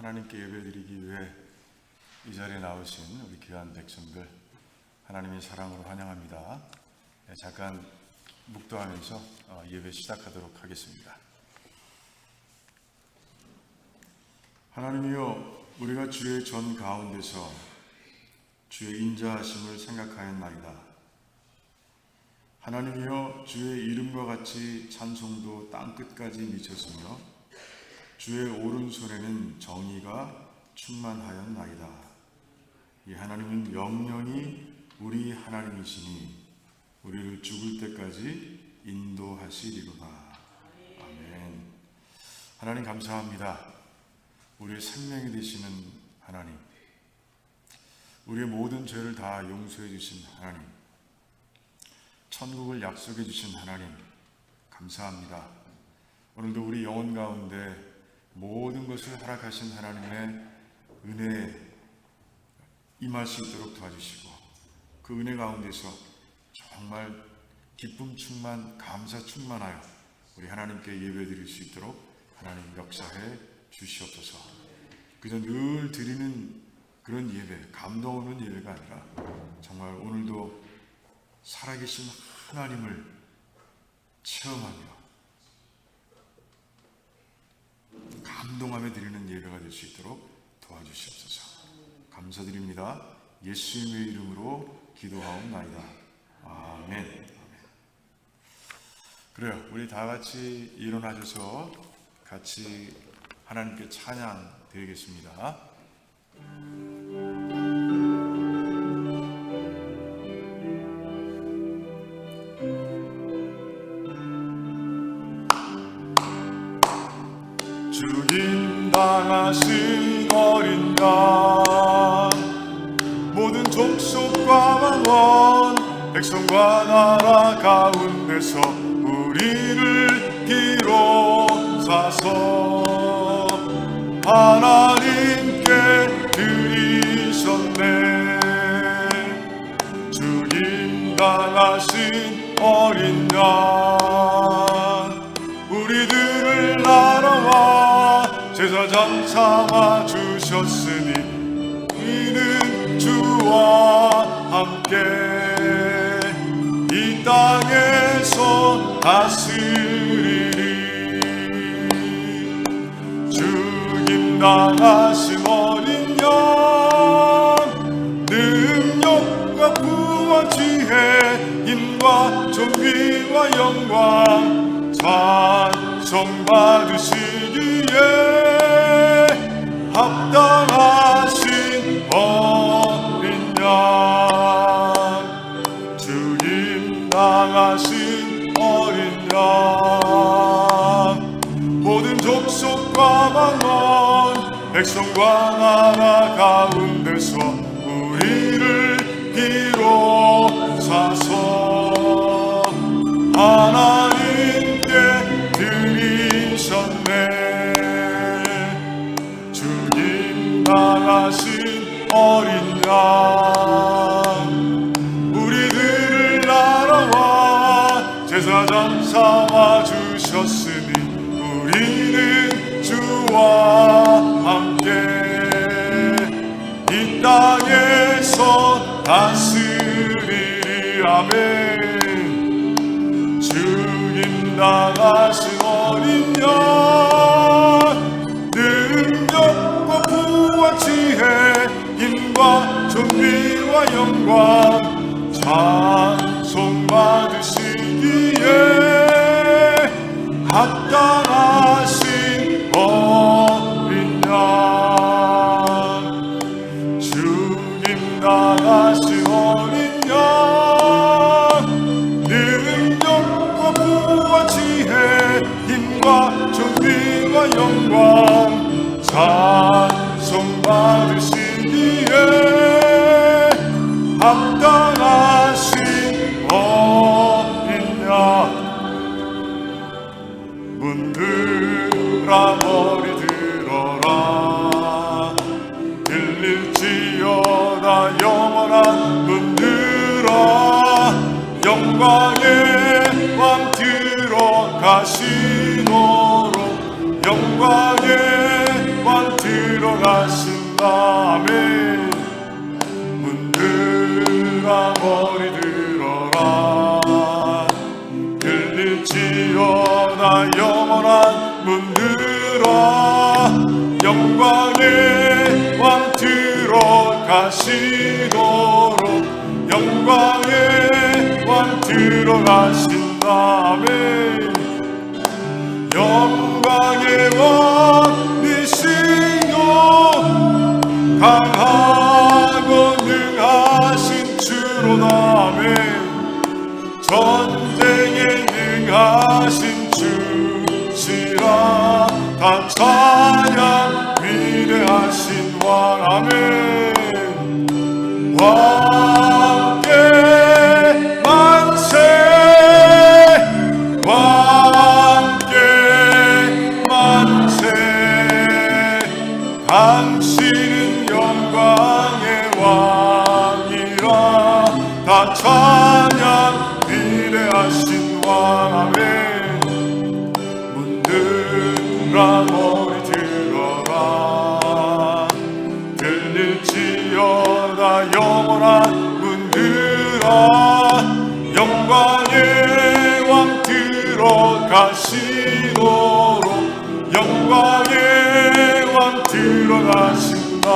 하나님께 예배드리기 위해 이 자리에 나오신 우리 귀한 백성들 하나님의 사랑으로 환영합니다. 잠깐 묵도하면서 예배 시작하도록 하겠습니다. 하나님이여, 우리가 주의 전 가운데서 주의 인자하심을 생각하였나이다. 하나님이여, 주의 이름과 같이 찬송도 땅끝까지 미쳤으며 주의 오른손에는 정의가 충만하였나이다. 이 하나님은 영영이 우리 하나님이시니 우리를 죽을 때까지 인도하시리로다. 아멘. 하나님 감사합니다. 우리의 생명이 되시는 하나님, 우리의 모든 죄를 다 용서해 주신 하나님, 천국을 약속해 주신 하나님 감사합니다. 오늘도 우리 영혼 가운데 모든 것을 허락하신 하나님의 은혜에 임할 수 있도록 도와주시고, 그 은혜 가운데서 정말 기쁨 충만, 감사 충만하여 우리 하나님께 예배드릴 수 있도록 하나님 역사해 주시옵소서. 그저 늘 드리는 그런 예배, 감동 없는 예배가 아니라 정말 오늘도 살아계신 하나님을 체험하며 감동하며 드리는 예배가 될 수 있도록 도와주시옵소서. 감사드립니다. 예수님의 이름으로 기도하옵나이다. 아멘. 그래요, 우리 다 같이 일어나셔서 같이 하나님께 찬양 드리겠습니다. 주인당하신 어린 양, 모든 족속과 왕원, 백성과 나라 가운데서 우리를 기록사서 하나님께 드리셨네. 주인당하신 어린 양, 우리들을 날아와 제사장 삼아 주셨으니 이는 주와 함께 이 땅에서 다스리리. 주인당하신 어린 양, 능력과 부와 지혜, 힘과 존귀와 영광 찬송 받으시기에 합당하신 어린 양. 주인당하신 어린 양, 모든 족속과 방언, 백성과 나라 가운데서 우리를 기록사서 하나님께 드리셨네. 주인당하신 어린 양, 우리들을 날아와 제사장 삼아 주셨으니 우리는 주와 함께 이 땅에서 다스리리. 아멘. 주인당하신 어린 양, 능력과 부와 지혜, 힘과 존귀와 영광 찬송 받으시기에 합당하신 어린 양. 주인당하신 어린 양, 능력과 부와 지혜, 힘과 존귀와 영광 찬송 받으시기에 합당하신 어린 양. 문들아 머리 들어라, 들릴지어다 영원한 문들아, 영광의 왕 들어가시도록 영광의 왕 들어가시도록 들어가신다. 아멘. 문들아 머리 들어라. 열릴지어다 영원한 문들아. 영광의 왕 들어가시도록 영광의 왕 들어가신다. 아멘. 영광의 왕이시여 강하고 능하신 주로다. 아멘. 전쟁에 능하신 주시라. 다 찬양 위대하신 왕. 아멘. 왕께 만세 왕께 만세. 당신은 영광의 왕이라. 다 찬양 위대하신 왕. 아멘. 문들아 머리 들어라. 들릴지어다 영원한 문들아. 영광의 왕 들어가시도록 영광의 왕 들어가신다.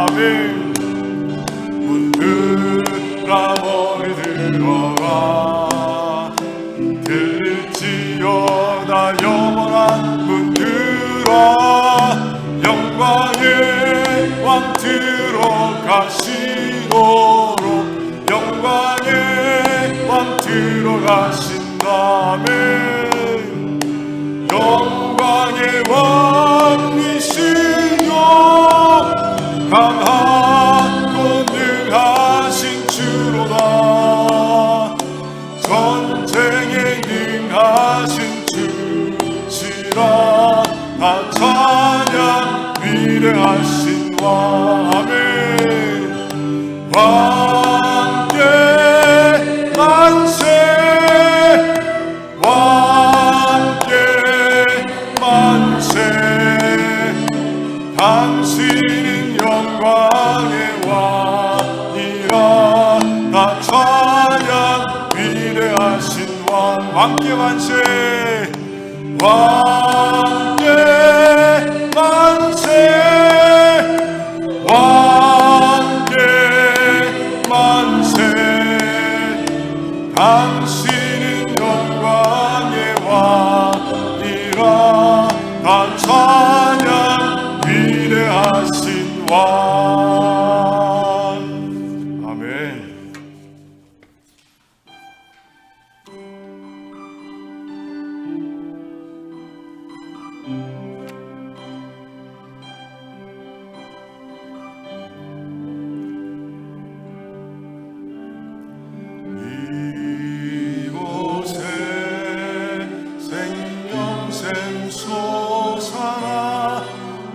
아멘. 문들아 머리 들어라. 들릴지어다 영원한 문들아. 영광의 왕 들어가시도록 영광의 왕 들어가신다. 아멘. 영광의 왕이시여 강하고 능하신 주로다. 전쟁에 능하신 주시라. 다 찬양 위대하신 왕. 아멘. 왕께 만세 왕께 만세. 당신은 영광의 왕이라. 다 찬양 위대하신 왕. 왕께 만세 왕께 만세 왕께 만세. 당신은 영광의 왕이라. 다 찬양 위대하신 왕. 아멘. 이곳에 생명샘 솟아나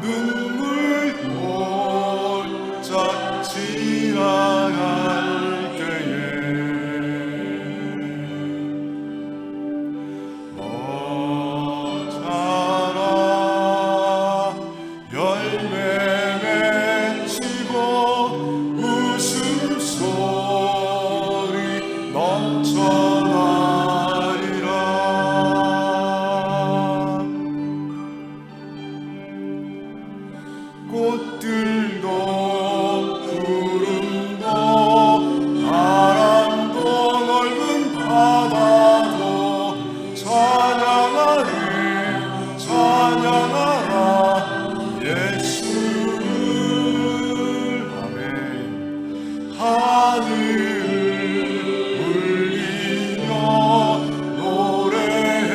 눈물 골짝 지나갈 때에 자라 열매 맺히고 웃음소리 넘쳐나리라. 꽃들도 구름도 바람도 넓은 바다도 찬양하리 찬양하라 예수를. 아멘. 하늘을 울리며 노래해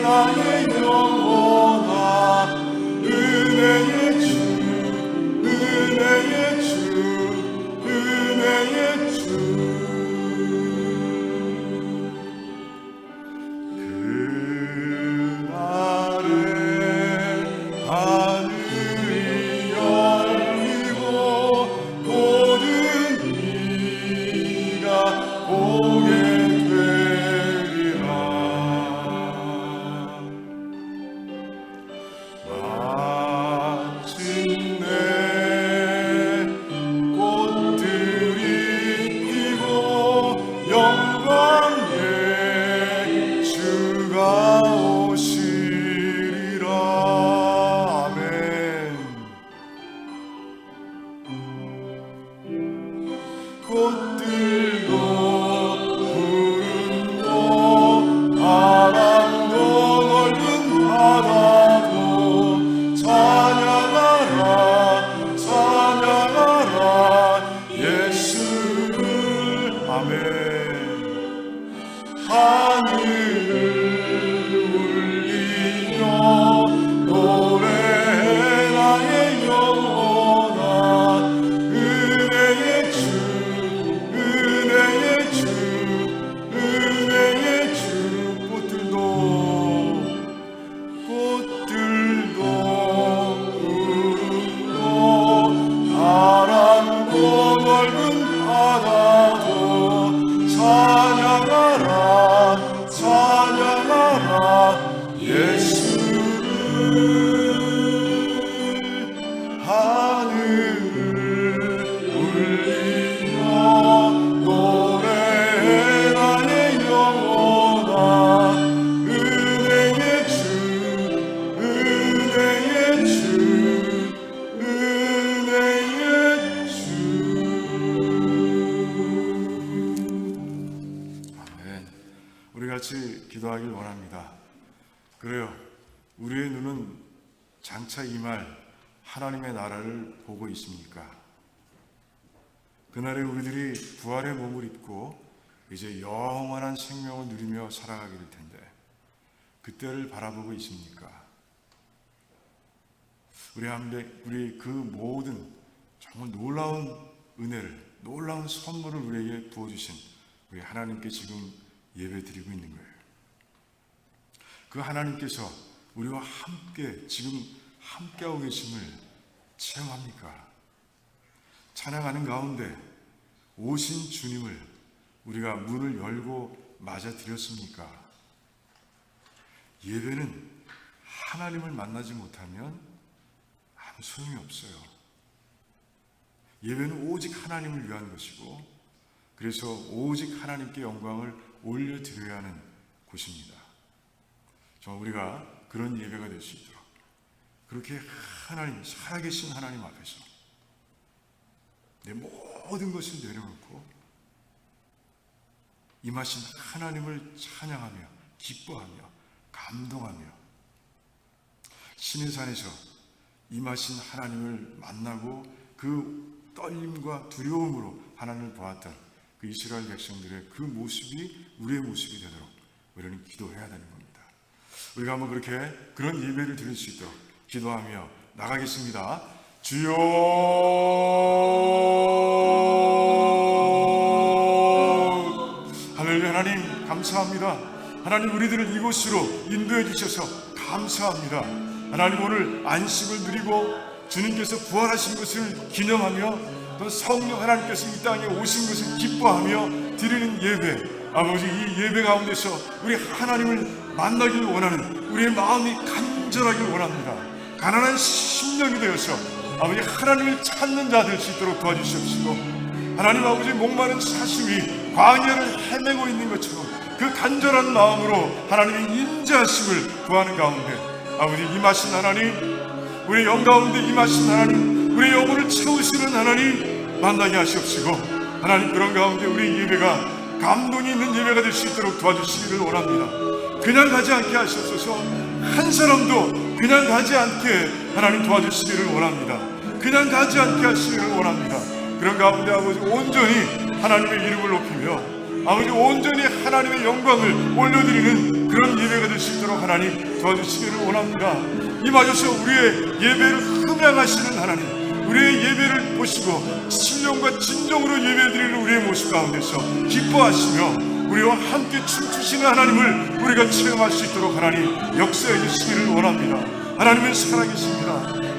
나의 영혼아. 은혜의 주 은혜의 주 은혜의 주. 그날에 하늘이 열리고 모든 이가 보게 되리라. 그래요. 우리의 눈은 장차 임할 하나님의 나라를 보고 있습니까? 그날에 우리들이 부활의 몸을 입고 이제 영원한 생명을 누리며 살아가게 될 텐데 그때를 바라보고 있습니까? 우리 그 모든 정말 놀라운 은혜를, 놀라운 선물을 우리에게 부어주신 우리 하나님께 지금 예배드리고 있는 거예요. 그 하나님께서 우리와 함께 지금 함께하고 계심을 체험합니까? 찬양하는 가운데 오신 주님을 우리가 문을 열고 맞아드렸습니까? 예배는 하나님을 만나지 못하면 아무 소용이 없어요. 예배는 오직 하나님을 위한 것이고, 그래서 오직 하나님께 영광을 올려드려야 하는 곳입니다. 정말 우리가 그런 예배가 될 수 있도록 그렇게 하나님, 살아계신 하나님 앞에서 내 모든 것을 내려놓고 임하신 하나님을 찬양하며 기뻐하며 감동하며 신의 산에서 임하신 하나님을 만나고 그 떨림과 두려움으로 하나님을 보았던 그 이스라엘 백성들의 그 모습이 우리의 모습이 되도록 우리는 기도해야 되는 겁니다. 우리가 한번 그런 예배를 드릴 수 있도록 기도하며 나가겠습니다. 주여, 할렐루야. 하나님 감사합니다. 하나님 우리들을 이곳으로 인도해 주셔서 감사합니다. 하나님 오늘 안식을 누리고 주님께서 부활하신 것을 기념하며 또 성령 하나님께서 이 땅에 오신 것을 기뻐하며 드리는 예배, 아버지 이 예배 가운데서 우리 하나님을 만나길 원하는 우리의 마음이 간절하길 원합니다. 가난한 심령이 되어서 아버지 하나님을 찾는 자 될 수 있도록 도와주시옵시고, 하나님 아버지 목마른 사슴이 광야를 헤매고 있는 것처럼 그 간절한 마음으로 하나님의 인자하심을 구하는 가운데 아버지 임하신 하나님, 우리의 영 가운데 임하신 하나님, 우리의 영혼을 채우시는 하나님 만나게 하시옵시고, 하나님 그런 가운데 우리 예배가 감동이 있는 예배가 될 수 있도록 도와주시기를 원합니다. 그냥 가지 않게 하시옵소서. 한 사람도 그냥 가지 않게 하나님 도와주시기를 원합니다. 그냥 가지 않게 하시기를 원합니다. 그런 가운데 아버지 온전히 하나님의 이름을 높이며 아버지 온전히 하나님의 영광을 올려드리는 그런 예배가 될 수 있도록 하나님 도와주시기를 원합니다. 임하셔서 우리의 예배를 흠양하시는 하나님, 우리의 예배를 보시고 신령과 진정으로 예배드리는 우리의 모습 가운데서 기뻐하시며 우리와 함께 춤추시는 하나님을 우리가 체험할 수 있도록 하나님 역사해 주시기를 원합니다. 하나님은 살아계십니다.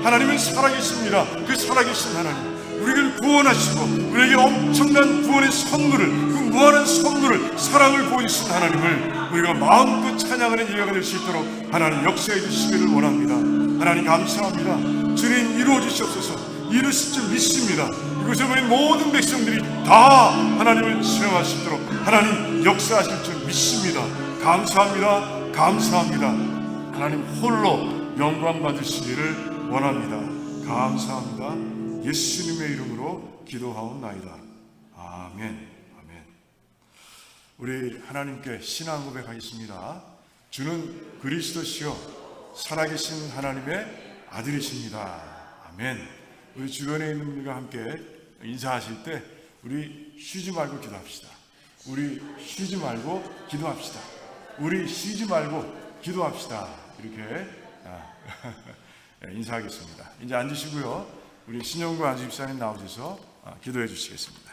하나님은 살아계십니다. 그 살아계신 하나님, 우리를 구원하시고 우리에게 엄청난 구원의 선물을, 그 무한한 선물을, 사랑을 보이신 하나님을 우리가 마음껏 찬양하는 예배가 될 수 있도록 하나님 역사해 주시기를 원합니다. 하나님 감사합니다. 주님 이루어 주시옵소서. 이루실 줄 믿습니다. 이곳에 모인 모든 백성들이 다 하나님을 체험할 수 있도록 하나님 역사하실 줄 믿습니다. 감사합니다. 감사합니다. 하나님 홀로 영광 받으시기를 원합니다. 감사합니다. 예수님의 이름으로 기도하옵나이다. 아멘. 아멘. 우리 하나님께 신앙 고백하겠습니다. 주는 그리스도시요 살아계신 하나님의 아들이십니다. 아멘. 우리 주변에 있는 분들과 함께 인사하실 때 우리 쉬지 말고 기도합시다. 우리 쉬지 말고 기도합시다. 우리 쉬지 말고 기도합시다. 이렇게 인사하겠습니다. 이제 앉으시고요. 우리 신영구 안수 집사님 나오셔서 기도해 주시겠습니다.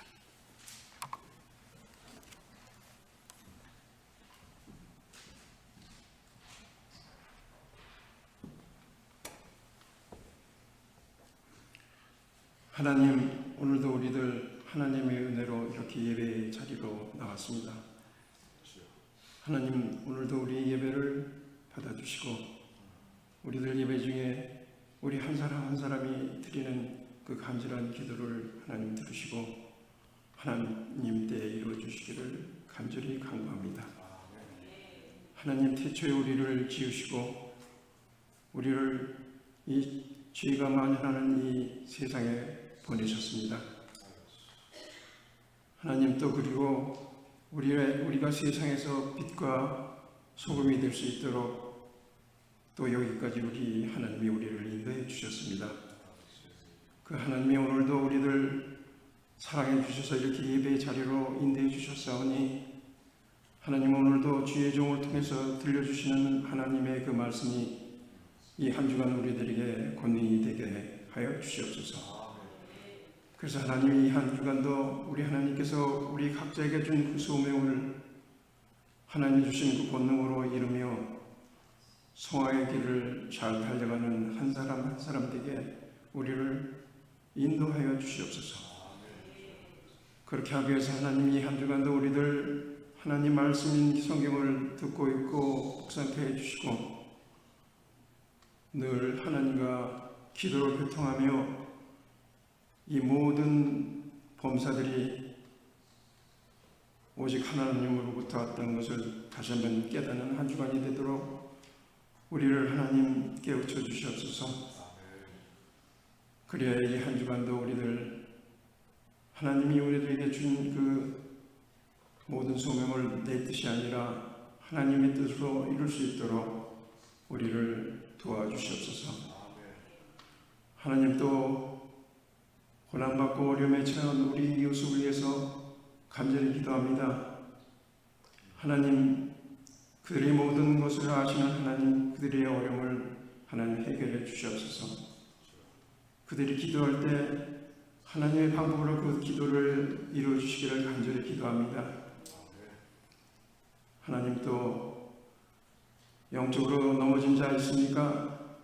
하나님, 오늘도 우리들 하나님의 은혜로 이렇게 예배의 자리로 나왔습니다. 하나님, 오늘도 우리 예배를 받아주시고 우리들 예배 중에 우리 한 사람 한 사람이 드리는 그 간절한 기도를 하나님 들으시고 하나님 때에 이루어주시기를 간절히 간구합니다. 하나님, 태초에 우리를 지으시고 우리를 이 죄가 만연하는 이 세상에 보내셨습니다. 하나님, 또 그리고 우리가 세상에서 빛과 소금이 될 수 있도록 또 여기까지 우리 하나님이 우리를 인도해 주셨습니다. 그 하나님이 오늘도 우리들 사랑해 주셔서 이렇게 예배의 자리로 인도해 주셨사오니 하나님 오늘도 주의 종을 통해서 들려주시는 하나님의 그 말씀이 이 한 주간 우리들에게 권능이 되게 하여 주시옵소서. 그래서 하나님 이 한 주간도 우리 하나님께서 우리 각자에게 준 그 소명을 하나님 주신 그 권능으로 이루며 성화의 길을 잘 달려가는 한 사람 한 사람 되게 우리를 인도하여 주시옵소서. 그렇게 하기 위해서 하나님이 한 주간도 우리들 하나님 말씀인 성경을 듣고 읽고 묵상케 해주시고 늘 하나님과 기도를 교통하며 이 모든 범사들이 오직 하나님으로부터 왔다는 것을 다시 한번 깨닫는 한 주간이 되도록 우리를 하나님 깨우쳐 주시옵소서. 그래야 이 한 주간도 우리들 하나님이 우리들에게 준 그 모든 소명을 내 뜻이 아니라 하나님의 뜻으로 이룰 수 있도록 우리를 도와주시옵소서. 하나님 또 고난받고 어려움에 처한 우리 이웃을 위해서 간절히 기도합니다. 하나님 그들의 모든 것을 아시는 하나님 그들의 어려움을 하나님 해결해 주시옵소서. 그들이 기도할 때 하나님의 방법으로 그 기도를 이루어 주시기를 간절히 기도합니다. 하나님 또 영적으로 넘어진 자 있습니까?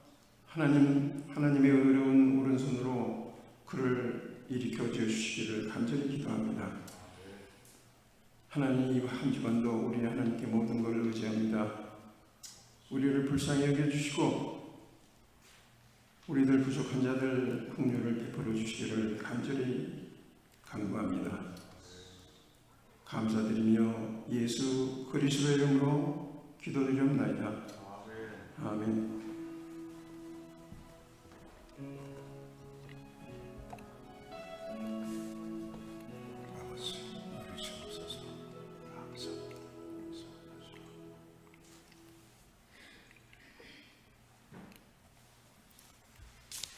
하나님의 의로운 오른손으로 그를 일으켜 주시기를 간절히 기도합니다. 하나님 이 한 주간도 우리 하나님께 모든 것을 의지합니다. 우리를 불쌍히 여겨주시고 우리들 부족한 자들 긍휼을 베풀어 주시기를 간절히 간구합니다. 감사드리며 예수 그리스도의 이름으로 기도드리옵나이다. 아멘.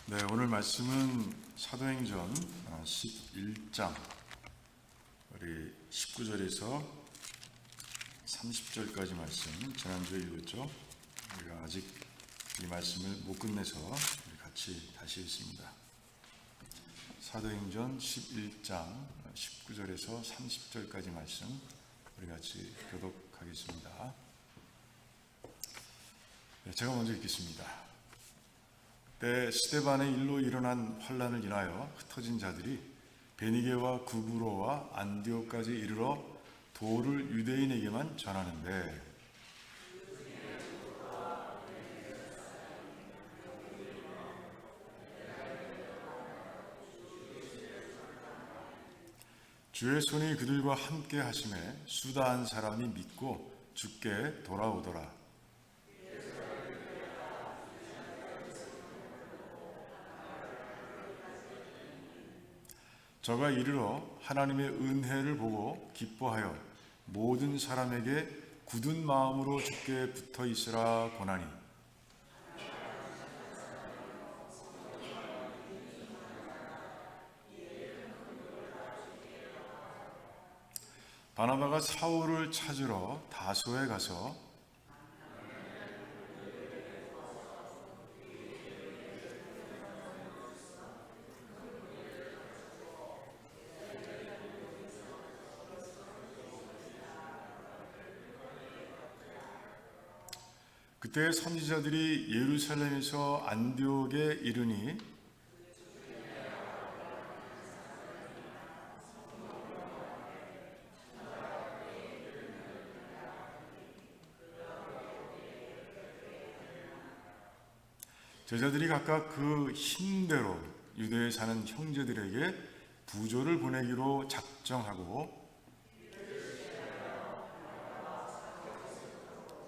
네, 오늘 말씀은 사도행전 11장 우리 19절에서 30절까지 말씀 지난주에 읽었죠. 우리가 아직 이 말씀을 못 끝내서 우리 같이 다시 읽습니다. 사도행전 11장 19절에서 30절까지 말씀 우리 같이 교독하겠습니다. 네, 제가 먼저 읽겠습니다. 때 스데반의 일로 일어난 환란을 인하여 흩어진 자들이 베니게와 구브로와 안디옥까지 이르러 도를 유대인에게만 전하는데 주의 손이 그들과 함께 하심에 수다한 사람이 믿고 주께 돌아오더라. 저가 이르러 하나님의 은혜를 보고 기뻐하여 모든 사람에게 굳은 마음으로 주께 붙어 있으라 고나니 바나바가 사울을 찾으러 다소에 가서 그때 선지자들이 예루살렘에서 안디옥에 이르니 제자들이 각각 그 힘대로 유대에 사는 형제들에게 부조를 보내기로 작정하고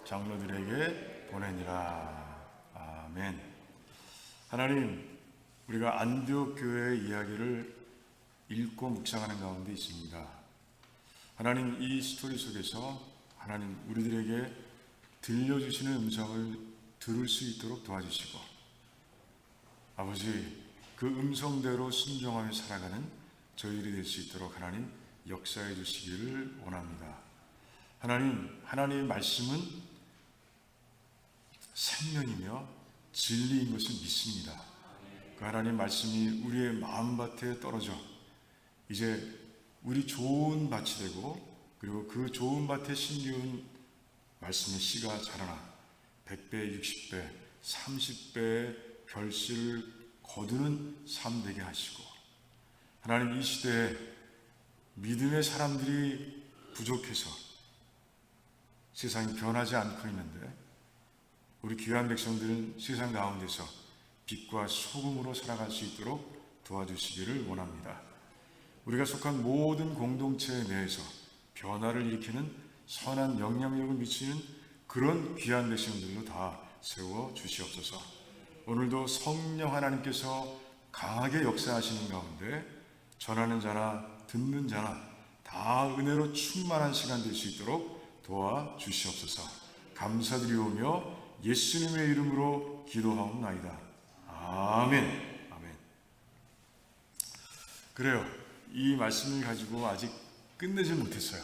장로들에게 보내니라. 아멘. 하나님, 우리가 안디옥 교회의 이야기를 읽고 묵상하는 가운데 있습니다. 하나님, 이 스토리 속에서 하나님 우리들에게 들려주시는 음성을 들을 수 있도록 도와주시고, 아버지, 그 음성대로 순종하며 살아가는 저희들이 될 수 있도록 하나님 역사해 주시기를 원합니다. 하나님, 하나님의 말씀은 생명이며 진리인 것을 믿습니다. 그 하나님 말씀이 우리의 마음밭에 떨어져 이제 우리 좋은 밭이 되고, 그리고 그 좋은 밭에 심기운 말씀의 씨가 자라나 100배, 60배, 30배의 결실을 거두는 삶 되게 하시고, 하나님 이 시대에 믿음의 사람들이 부족해서 세상이 변하지 않고 있는데, 우리 귀한 백성들은 세상 가운데서 빛과 소금으로 살아갈 수 있도록 도와주시기를 원합니다. 우리가 속한 모든 공동체 내에서 변화를 일으키는 선한 영향력을 미치는 그런 귀한 백성들로 다 세워 주시옵소서. 오늘도 성령 하나님께서 강하게 역사하시는 가운데 전하는 자나 듣는 자나 다 은혜로 충만한 시간 될 수 있도록 도와주시옵소서. 감사드리오며 예수님의 이름으로 기도하옵나이다. 아멘. 아멘. 그래요. 이 말씀을 가지고 아직 끝내지 못했어요.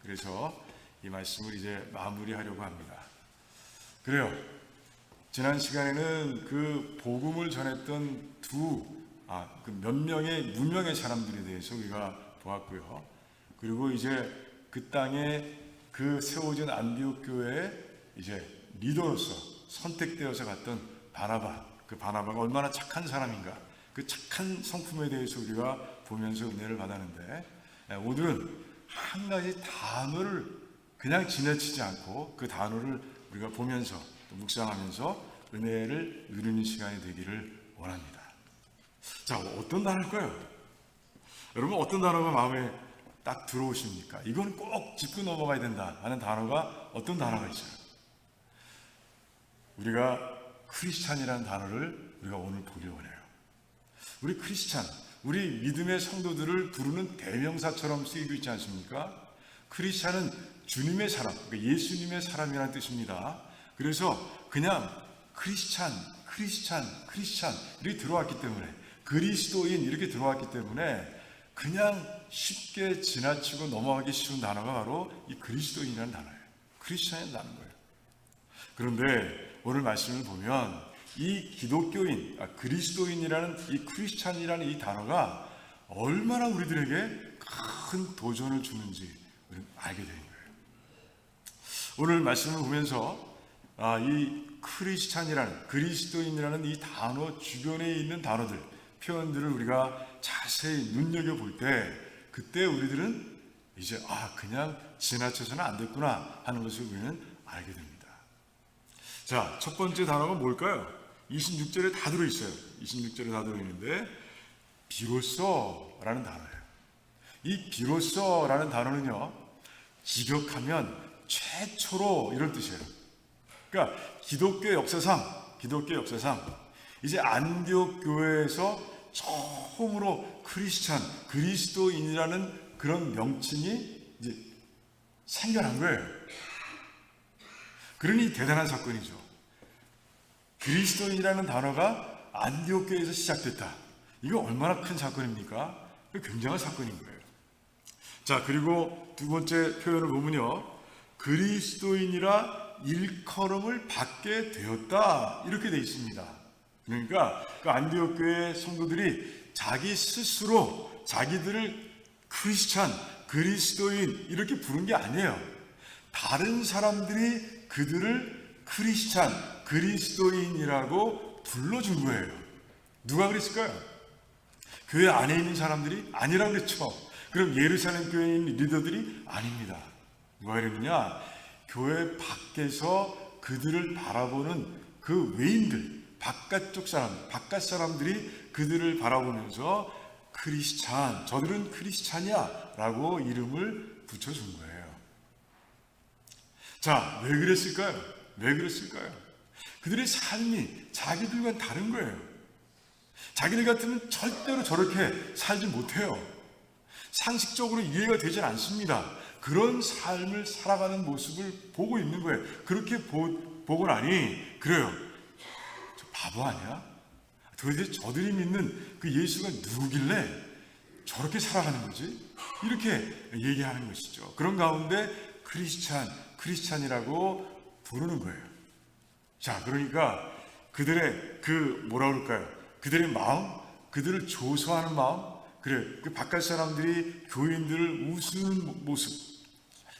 그래서 이 말씀을 이제 마무리하려고 합니다. 그래요. 지난 시간에는 그 복음을 전했던 몇 명의 무명의 사람들에 대해서 우리가 보았고요. 그리고 이제 그 땅에 그 세워진 안디옥 교회에 이제 리더로서 선택되어서 갔던 바나바, 그 바나바가 얼마나 착한 사람인가, 그 착한 성품에 대해서 우리가 보면서 은혜를 받았는데, 오늘은 한 가지 단어를 그냥 지나치지 않고 그 단어를 우리가 보면서 또 묵상하면서 은혜를 누리는 시간이 되기를 원합니다. 자, 어떤 단어일까요? 여러분, 어떤 단어가 마음에 딱 들어오십니까? 이건 꼭 짚고 넘어가야 된다 하는 단어가 어떤 단어가 있어요? 우리가 크리스찬이라는 단어를 우리가 오늘 보기를 원해요. 우리 크리스찬, 우리 믿음의 성도들을 부르는 대명사처럼 쓰이고 있지 않습니까? 크리스찬은 주님의 사람, 그러니까 예수님의 사람이라는 뜻입니다. 그래서 그냥 크리스찬 이렇게 들어왔기 때문에, 그리스도인 이렇게 들어왔기 때문에 그냥 쉽게 지나치고 넘어가기 쉬운 단어가 바로 이 그리스도인이라는 단어예요. 크리스찬이라는 거예요. 그런데 오늘 말씀을 보면 이 기독교인, 그리스도인이라는 이 크리스찬이라는 이 단어가 얼마나 우리들에게 큰 도전을 주는지 우리는 알게 되는 거예요. 오늘 말씀을 보면서 이 크리스찬이라는, 그리스도인이라는 이 단어 주변에 있는 단어들, 표현들을 우리가 자세히 눈여겨볼 때, 그때 우리들은 이제 그냥 지나쳐서는 안 됐구나 하는 것을 우리는 알게 됩니다. 자, 첫 번째 단어가 뭘까요? 26절에 다 들어있어요. 26절에 다 들어있는데 비로소라는 단어예요. 이 비로소라는 단어는요, 직역하면 최초로 이런 뜻이에요. 그러니까 기독교 역사상 이제 안디옥 교회에서 처음으로 크리스찬, 그리스도인이라는 그런 명칭이 이제 생겨난 거예요. 그러니 대단한 사건이죠. 그리스도인이라는 단어가 안디옥 교회에서 시작됐다. 이거 얼마나 큰 사건입니까? 굉장한 사건인 거예요. 자, 그리고 두 번째 표현을 보면요, 그리스도인이라 일컬음을 받게 되었다, 이렇게 되어 있습니다. 그러니까 그 안디옥 교회 성도들이 자기 스스로 자기들을 크리스찬, 그리스도인 이렇게 부른 게 아니에요. 다른 사람들이 그들을 크리스찬, 그리스도인이라고 불러준 거예요. 누가 그랬을까요? 교회 안에 있는 사람들이 아니라고 그랬죠. 그럼 예루살렘 교회에 있는 리더들이 아닙니다. 누가 그랬느냐? 교회 밖에서 그들을 바라보는 그 외인들, 바깥 사람들이 그들을 바라보면서 크리스찬, 저들은 크리스찬이야 라고 이름을 붙여준 거예요. 자, 왜 그랬을까요? 그들의 삶이 자기들과는 다른 거예요. 자기들 같으면 절대로 저렇게 살지 못해요. 상식적으로 이해가 되질 않습니다. 그런 삶을 살아가는 모습을 보고 있는 거예요. 그렇게 보고 보고 나니 그래요. 저 바보 아니야? 도대체 저들이 믿는 그 예수가 누구길래 저렇게 살아가는 거지? 이렇게 얘기하는 것이죠. 그런 가운데 크리스찬이라고 부르는 거예요. 자, 그러니까 그들의 그 뭐라 그럴까요? 그들의 마음, 그들을 조소하는 마음, 그래, 그 바깥 사람들이 교인들을 우스는 모습,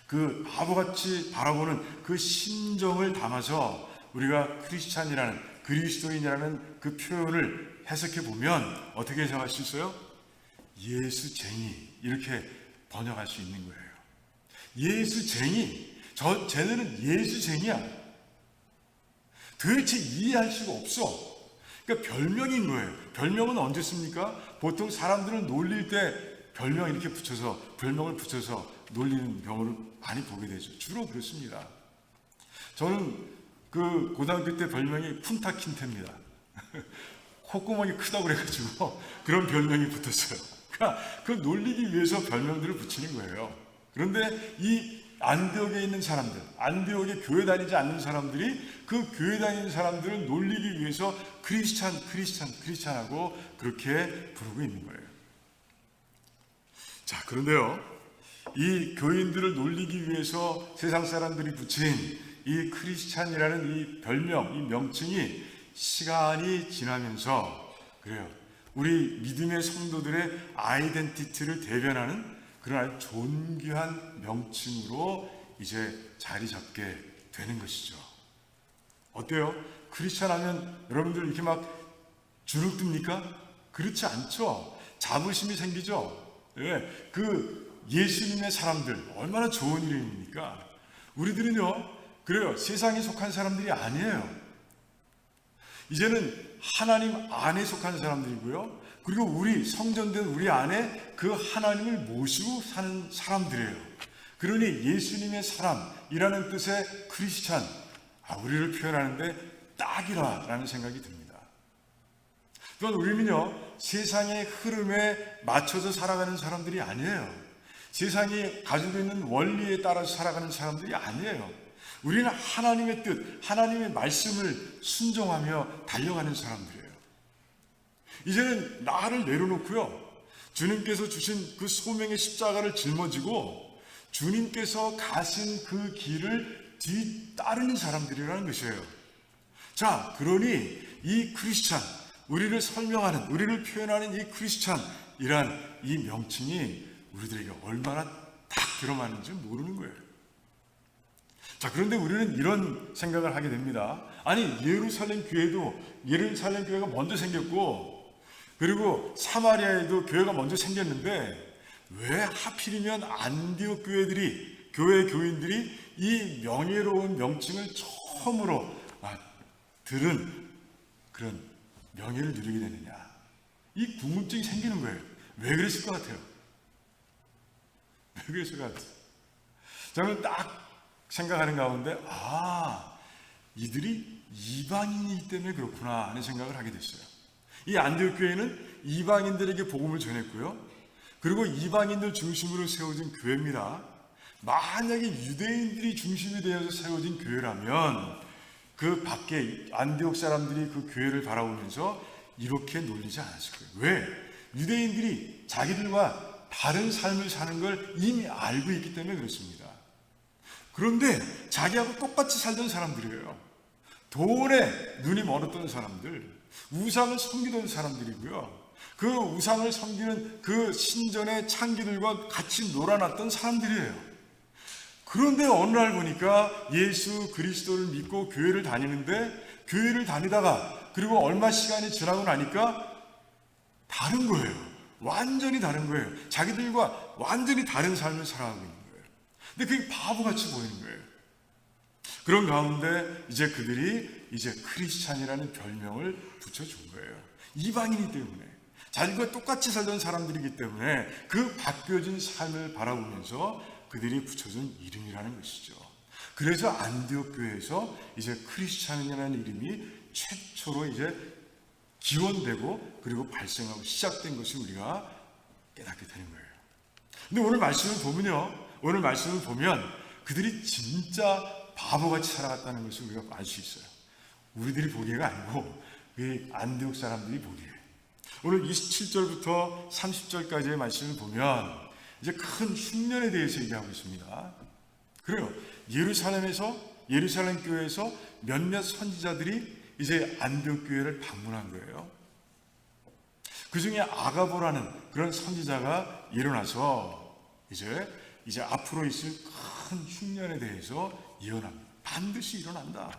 그 바보같이 바라보는 그 심정을 담아서 우리가 크리스찬이라는, 그리스도인이라는 그 표현을 해석해 보면 어떻게 해석할 수 있어요? 예수쟁이, 이렇게 번역할 수 있는 거예요. 예수쟁이, 쟤네는 예수쟁이야. 도대체 이해할 수가 없어. 그러니까 별명인 거예요. 별명은 언제 씁니까? 보통 사람들을 놀릴 때 별명을 붙여서 놀리는 경우를 많이 보게 되죠. 주로 그렇습니다. 저는 그 고등학교 때 별명이 쿤타킨테입니다. 콧구멍이 크다고 그래가지고 그런 별명이 붙었어요. 그러니까 그 놀리기 위해서 별명들을 붙이는 거예요. 그런데 이 안디옥에 있는 사람들, 안디옥에 교회 다니지 않는 사람들이 그 교회 다니는 사람들을 놀리기 위해서 크리스찬하고 그렇게 부르고 있는 거예요. 자, 그런데요, 이 교인들을 놀리기 위해서 세상 사람들이 붙인 이 크리스찬이라는 이 별명, 이 명칭이 시간이 지나면서 그래요, 우리 믿음의 성도들의 아이덴티티를 대변하는 그런 아주 존귀한 명칭으로 이제 자리 잡게 되는 것이죠. 어때요? 크리스찬 하면 여러분들 이렇게 막 주눅 듭니까? 그렇지 않죠. 자부심이 생기죠. 예, 그 예수님의 사람들 얼마나 좋은 이름입니까? 우리들은요, 그래요, 세상에 속한 사람들이 아니에요. 이제는 하나님 안에 속한 사람들이고요, 그리고 우리 성전된 우리 안에 그 하나님을 모시고 사는 사람들이에요. 그러니 예수님의 사람이라는 뜻의 크리스찬, 우리를 표현하는데 딱이라는 생각이 듭니다. 또한 우리는요, 세상의 흐름에 맞춰서 살아가는 사람들이 아니에요. 세상이 가지고 있는 원리에 따라서 살아가는 사람들이 아니에요. 우리는 하나님의 뜻, 하나님의 말씀을 순종하며 달려가는 사람들이에요. 이제는 나를 내려놓고요, 주님께서 주신 그 소명의 십자가를 짊어지고 주님께서 가신 그 길을 뒤따르는 사람들이라는 것이에요. 자, 그러니 이 크리스찬, 우리를 설명하는, 우리를 표현하는 이 크리스찬이란 이 명칭이 우리들에게 얼마나 딱 들어맞는지 모르는 거예요. 자, 그런데 우리는 이런 생각을 하게 됩니다. 아니, 예루살렘 교회가 먼저 생겼고, 그리고 사마리아에도 교회가 먼저 생겼는데 왜 하필이면 안디옥 교회 교인들이 이 명예로운 명칭을 처음으로 들은 그런 명예를 누리게 되느냐, 이 궁금증이 생기는 거예요. 왜 그랬을 것 같아요? 왜 그랬을 것 같아요? 저는 딱 생각하는 가운데 이들이 이방인이기 때문에 그렇구나 하는 생각을 하게 됐어요. 이 안디옥 교회는 이방인들에게 복음을 전했고요, 그리고 이방인들 중심으로 세워진 교회입니다. 만약에 유대인들이 중심이 되어서 세워진 교회라면 그 밖에 안디옥 사람들이 그 교회를 바라보면서 이렇게 놀리지 않았을 거예요. 왜? 유대인들이 자기들과 다른 삶을 사는 걸 이미 알고 있기 때문에 그렇습니다. 그런데 자기하고 똑같이 살던 사람들이에요. 돈에 눈이 멀었던 사람들, 우상을 섬기던 사람들이고요, 그 우상을 섬기는 그 신전의 창기들과 같이 놀아났던 사람들이에요. 그런데 어느 날 보니까 예수 그리스도를 믿고 교회를 다니는데, 교회를 다니다가 그리고 얼마 시간이 지나고 나니까 다른 거예요. 완전히 다른 거예요. 자기들과 완전히 다른 삶을 살아가고 있는 거예요. 근데 그게 바보같이 보이는 거예요. 그런 가운데 이제 그들이 이제 크리스찬이라는 별명을 붙여준 거예요. 이방인이기 때문에, 자기가 똑같이 살던 사람들이기 때문에 그 바뀌어진 삶을 바라보면서 그들이 붙여준 이름이라는 것이죠. 그래서 안디옥 교회에서 이제 크리스찬이라는 이름이 최초로 이제 기원되고 그리고 발생하고 시작된 것을 우리가 깨닫게 되는 거예요. 근데 오늘 말씀을 보면 그들이 진짜 바보같이 살아갔다는 것을 우리가 알 수 있어요. 우리들이 보기가 아니고 이 안디옥 사람들이 보기에. 오늘 27절부터 30절까지의 말씀을 보면 이제 큰 흉년에 대해서 얘기하고 있습니다. 그래요. 예루살렘 교회에서 몇몇 선지자들이 이제 안디옥 교회를 방문한 거예요. 그 중에 아가보라는 그런 선지자가 일어나서 이제 앞으로 있을 큰 흉년에 대해서 예언합니다. 반드시 일어난다.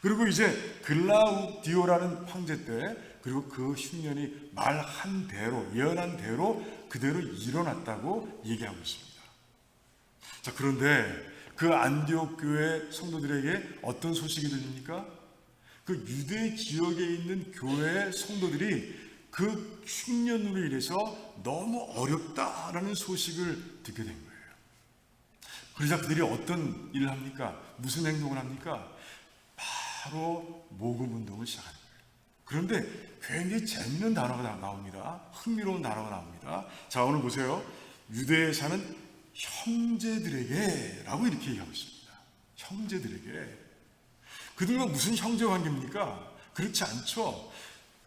그리고 이제 글라우디오라는 황제 때 그리고 그 흉년이 말한 대로 예언한 대로 그대로 일어났다고 얘기하고 있습니다. 자, 그런데 그 안디옥 교회 성도들에게 어떤 소식이 들립니까? 그 유대 지역에 있는 교회 성도들이 그 흉년으로 인해서 너무 어렵다라는 소식을 듣게 된 거예요. 그러자 그들이 어떤 일을 합니까? 무슨 행동을 합니까? 바로 모금 운동을 시작합니다. 그런데 굉장히 재밌는 단어가 나옵니다. 흥미로운 단어가 나옵니다. 자, 오늘 보세요. 유대에 사는 형제들에게 라고 이렇게 얘기하고 있습니다. 형제들에게. 그들과 무슨 형제 관계입니까? 그렇지 않죠.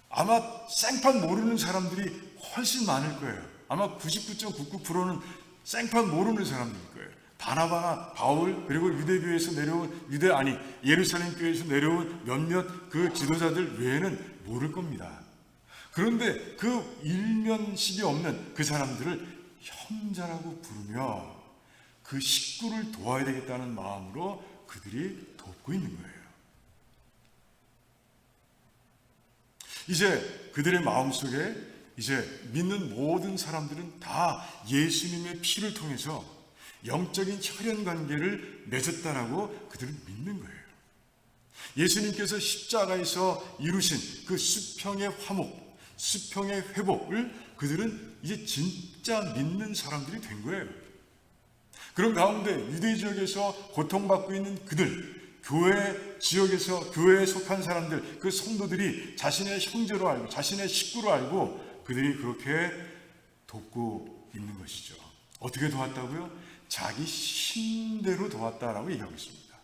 아마 생판 모르는 사람들이 훨씬 많을 거예요. 아마 99.99%는 생판 모르는 사람들일 거예요. 바나바나 바울 그리고 유대교회에서 내려온 예루살렘 교회에서 내려온 몇몇 그 지도자들 외에는 모를 겁니다. 그런데 그 일면식이 없는 그 사람들을 형제라고 부르며 그 식구를 도와야 되겠다는 마음으로 그들이 돕고 있는 거예요. 이제 그들의 마음속에 이제 믿는 모든 사람들은 다 예수님의 피를 통해서 영적인 혈연 관계를 맺었다라고 그들은 믿는 거예요. 예수님께서 십자가에서 이루신 그 수평의 화목, 수평의 회복을 그들은 이제 진짜 믿는 사람들이 된 거예요. 그런 가운데 유대 지역에서 고통받고 있는 그들, 교회 지역에서 교회에 속한 사람들, 그 성도들이 자신의 형제로 알고 자신의 식구로 알고 그들이 그렇게 돕고 있는 것이죠. 어떻게 도왔다고요? 자기 힘대로 도왔다라고 얘기하고 있습니다.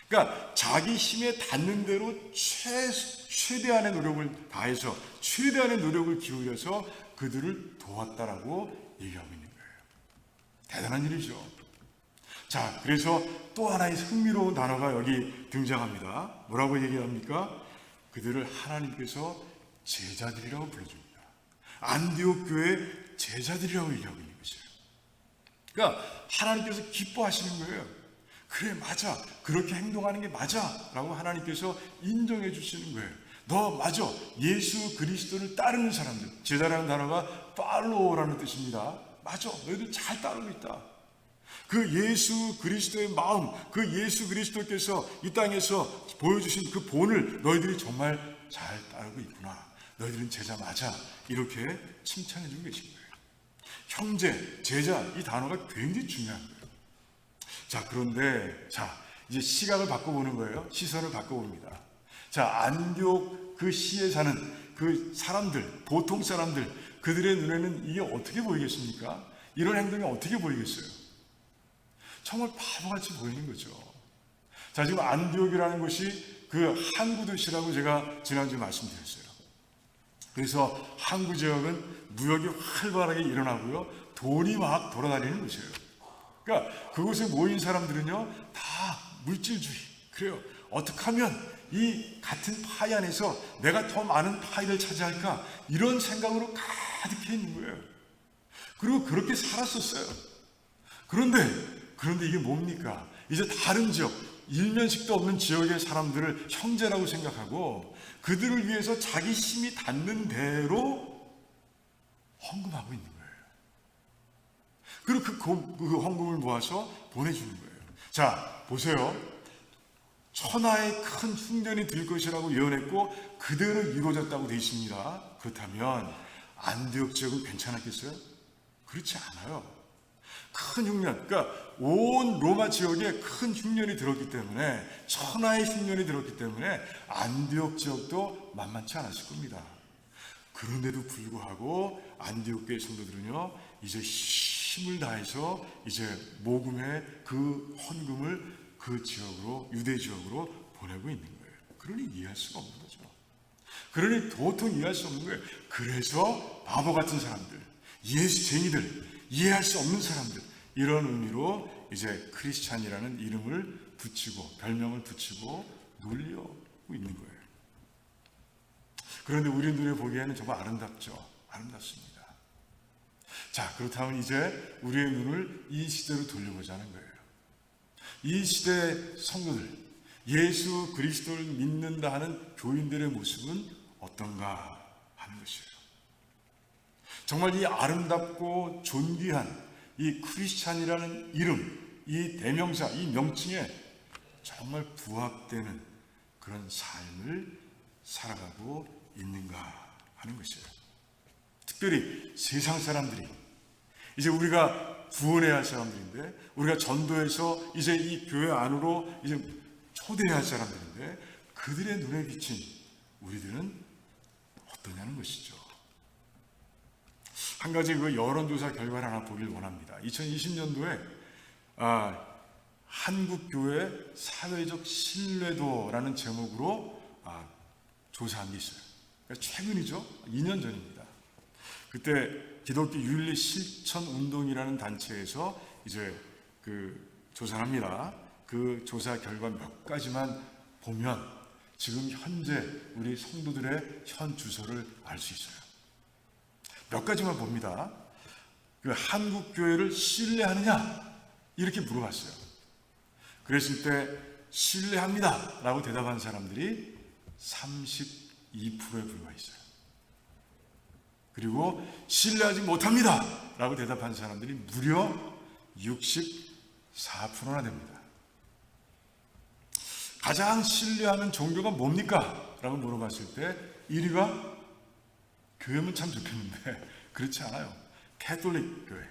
그러니까 자기 힘에 닿는 대로 최대한의 노력을 다해서 최대한의 노력을 기울여서 그들을 도왔다라고 얘기하고 있는 거예요. 대단한 일이죠. 자, 그래서 또 하나의 흥미로운 단어가 여기 등장합니다. 뭐라고 얘기합니까? 그들을 하나님께서 제자들이라고 불러줍니다. 안디옥 교회 제자들이라고 얘기하고 있는 것이에요. 그러니까 하나님께서 기뻐하시는 거예요. 그래, 맞아. 그렇게 행동하는 게 맞아. 라고 하나님께서 인정해 주시는 거예요. 너 맞아. 예수 그리스도를 따르는 사람들. 제자라는 단어가 팔로우라는 뜻입니다. 맞아. 너희들 잘 따르고 있다. 그 예수 그리스도의 마음, 그 예수 그리스도께서 이 땅에서 보여주신 그 본을 너희들이 정말 잘 따르고 있구나. 너희들은 제자 맞아. 이렇게 칭찬해 주고 계신 거예요. 형제, 제자, 이 단어가 굉장히 중요한 거예요. 자, 그런데 이제 시각을 바꿔보는 거예요. 시선을 바꿔봅니다. 자, 안디옥 그 시에 사는 그 사람들, 보통 사람들, 그들의 눈에는 이게 어떻게 보이겠습니까? 이런 행동이 어떻게 보이겠어요? 정말 바보같이 보이는 거죠. 자, 지금 안디옥이라는 곳이 그 항구 도시라고 제가 지난주에 말씀드렸어요. 그래서 항구 지역은 무역이 활발하게 일어나고요, 돈이 막 돌아다니는 곳이에요. 그러니까 그곳에 모인 사람들은요, 다 물질주의. 그래요. 어떻게 하면 이 같은 파이 안에서 내가 더 많은 파이를 차지할까? 이런 생각으로 가득해 있는 거예요. 그리고 그렇게 살았었어요. 그런데 이게 뭡니까? 이제 다른 지역, 일면식도 없는 지역의 사람들을 형제라고 생각하고 그들을 위해서 자기 힘이 닿는 대로 헌금하고 있는 거예요. 그리고 그 헌금을 모아서 보내주는 거예요. 자, 보세요. 천하의 큰 흉년이 들 것이라고 예언했고 그대로 이루어졌다고 되어 있습니다. 그렇다면 안디옥 지역은 괜찮았겠어요? 그렇지 않아요. 큰 흉년, 그러니까 온 로마 지역에 큰 흉년이 들었기 때문에, 천하의 흉년이 들었기 때문에 안디옥 지역도 만만치 않았을 겁니다. 그런데도 불구하고 안디옥 교회 성도들은요, 이제 힘을 다해서 이제 모금의 그 헌금을 그 지역으로, 유대 지역으로 보내고 있는 거예요. 그러니 이해할 수가 없는 거죠. 그러니 도통 이해할 수 없는 거예요. 그래서 바보 같은 사람들, 예수쟁이들, 이해할 수 없는 사람들, 이런 의미로 이제 크리스찬이라는 이름을 붙이고 별명을 붙이고 놀리고 있는 거예요. 그런데 우리 눈에 보기에는 정말 아름답죠. 아름답습니다. 자, 그렇다면 이제 우리의 눈을 이 시대로 돌려보자는 거예요. 이 시대의 성도들, 예수 그리스도를 믿는다 하는 교인들의 모습은 어떤가 하는 것이에요. 정말 이 아름답고 존귀한 이 크리스찬이라는 이름, 이 대명사, 이 명칭에 정말 부합되는 그런 삶을 살아가고 있는가 하는 것이에요. 특별히 세상 사람들이 이제 우리가 구원해야 할 사람들인데, 우리가 전도해서 이제 이 교회 안으로 이제 초대해야 할 사람들인데, 그들의 눈에 비친 우리들은 어떠냐는 것이죠. 한 가지 그 여론조사 결과를 하나 보길 원합니다. 2020년도에 한국교회 사회적 신뢰도라는 제목으로 조사한 게 있어요. 그러니까 최근이죠. 2년 전입니다. 그때 기독교 윤리 실천 운동이라는 단체에서 이제 조사를 합니다. 그 조사 결과 몇 가지만 보면 지금 현재 우리 성도들의 현 주소를 알 수 있어요. 몇 가지만 봅니다. 그 한국 교회를 신뢰하느냐 이렇게 물어봤어요. 그랬을 때 신뢰합니다라고 대답한 사람들이 32%에 불과했어요. 그리고 신뢰하지 못합니다라고 대답한 사람들이 무려 64%나 됩니다. 가장 신뢰하는 종교가 뭡니까? 라고 물어봤을 때 1위가 교회면 참 좋겠는데 그렇지 않아요. 캐톨릭 교회.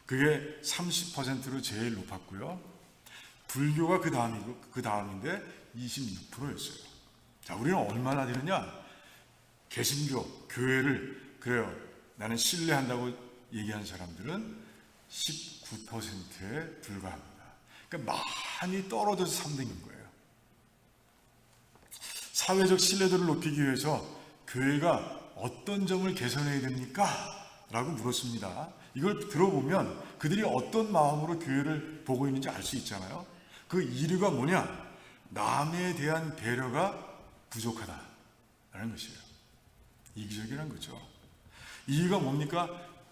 그게 30%로 제일 높았고요. 불교가 그 다음인데 26%였어요. 자, 우리는 얼마나 되느냐? 개신교, 교회를 그래요. 나는 신뢰한다고 얘기한 사람들은 19%에 불과합니다. 그러니까 많이 떨어져서 3등인 거예요. 사회적 신뢰도를 높이기 위해서 교회가 어떤 점을 개선해야 됩니까? 라고 물었습니다. 이걸 들어보면 그들이 어떤 마음으로 교회를 보고 있는지 알 수 있잖아요. 그 이유가 뭐냐? 남에 대한 배려가 부족하다라는 것이에요. 이기적이라는 거죠. 이유가 뭡니까?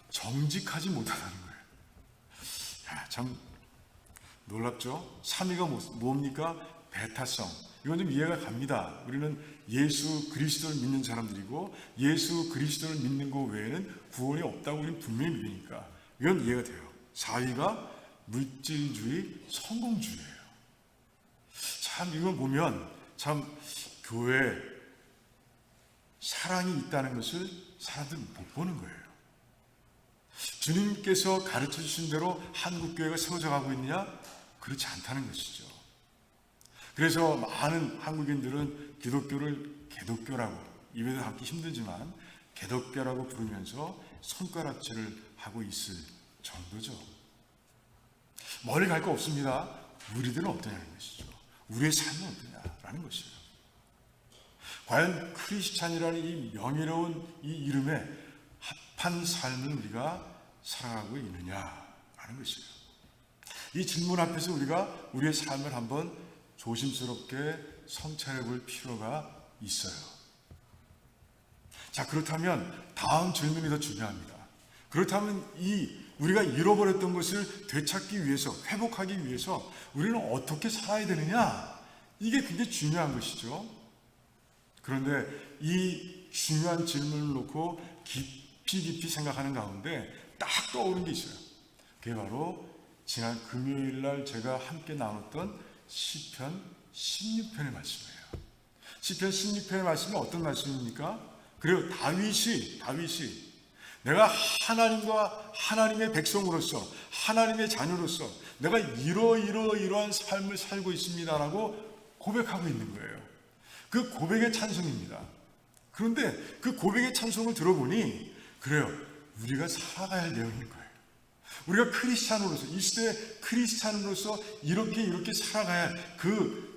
정직하지 못하다는 거예요. 참 놀랍죠? 3위가 뭡니까? 배타성. 이건 좀 이해가 갑니다. 우리는 예수 그리스도를 믿는 사람들이고 예수 그리스도를 믿는 것 외에는 구원이 없다고 우리는 분명히 믿으니까 이건 이해가 돼요. 4위가 물질주의, 성공주의예요. 참 이건 보면 참 교회에 사랑이 있다는 것을 사람들은 못 보는 거예요. 주님께서 가르쳐 주신 대로 한국교회가 세워져 가고 있느냐? 그렇지 않다는 것이죠. 그래서 많은 한국인들은 기독교를 개독교라고, 입에도 담기 힘들지만 개독교라고 부르면서 손가락질을 하고 있을 정도죠. 멀리 갈 거 없습니다. 우리들은 어떠냐는 것이죠. 우리의 삶은 어떠냐라는 것이에요. 과연 크리스찬이라는 이 명예로운 이 이름에 합한 삶을 우리가 살아가고 있느냐라는 것이에요. 이 질문 앞에서 우리가 우리의 삶을 한번 조심스럽게 성찰해 볼 필요가 있어요. 자, 그렇다면 다음 질문이 더 중요합니다. 그렇다면 우리가 잃어버렸던 것을 되찾기 위해서, 회복하기 위해서 우리는 어떻게 살아야 되느냐? 이게 굉장히 중요한 것이죠. 그런데 이 중요한 질문을 놓고 깊이 생각하는 가운데 딱 떠오른 게 있어요. 그게 바로 지난 금요일 날 제가 함께 나눴던 시편 16편의 말씀이에요. 시편 16편의 말씀이 어떤 말씀입니까? 그래요. 다윗이 내가 하나님과 하나님의 백성으로서 하나님의 자녀로서 내가 이러한 삶을 살고 있습니다라고 고백하고 있는 거예요. 그 고백의 찬송입니다. 그런데 그 고백의 찬송을 들어보니 그래요. 우리가 살아가야 할 내용인 거예요. 우리가 크리스찬으로서, 이 시대의 크리스찬으로서 이렇게 살아가야 할 그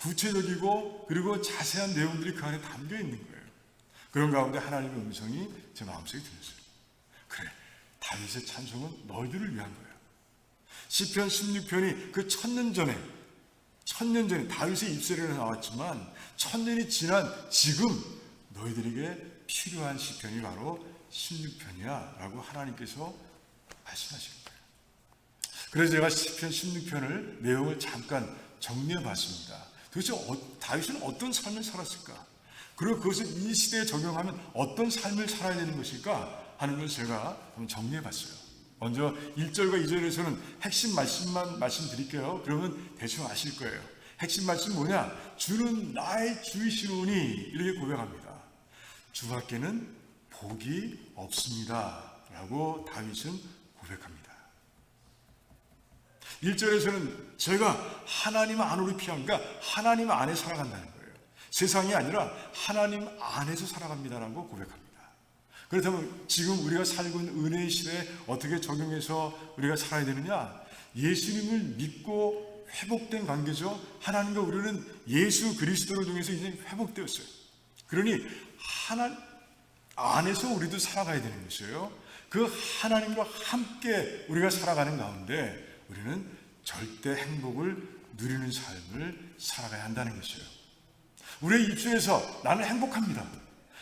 구체적이고 그리고 자세한 내용들이 그 안에 담겨 있는 거예요. 그런 가운데 하나님의 음성이 제 마음속에 들렸어요. 그래, 다윗의 찬송은 너희들을 위한 거예요. 시편 16편이 그 천년 전에 다윗의 입술에는 나왔지만 천년이 지난 지금 너희들에게 필요한 시편이 바로 16편이야 라고 하나님께서 말씀하시는 거예요. 그래서 제가 시편 16편을 내용을 잠깐 정리해 봤습니다. 도대체 다윗은 어떤 삶을 살았을까? 그리고 그것을 이 시대에 적용하면 어떤 삶을 살아야 되는 것일까 하는 걸 제가 한번 정리해 봤어요. 먼저 1절과 2절에서는 핵심 말씀만 말씀드릴게요. 그러면 대충 아실 거예요. 핵심 말씀 뭐냐? 주는 나의 주이시오니 이렇게 고백합니다. 주밖에는 복이 없습니다 라고 다윗은 고백합니다. 1절에서는 제가 하나님 안으로 피한, 그러니까 하나님 안에 살아간다는 거예요. 세상이 아니라 하나님 안에서 살아갑니다라고 고백합니다. 그렇다면 지금 우리가 살고 있는 은혜의 시대에 어떻게 적용해서 우리가 살아야 되느냐? 예수님을 믿고 회복된 관계죠. 하나님과 우리는 예수 그리스도를 통해서 이제 회복되었어요. 그러니 하나님 안에서 우리도 살아가야 되는 것이에요. 그 하나님과 함께 우리가 살아가는 가운데 우리는 절대 행복을 누리는 삶을 살아가야 한다는 것이에요. 우리의 입술에서 나는 행복합니다.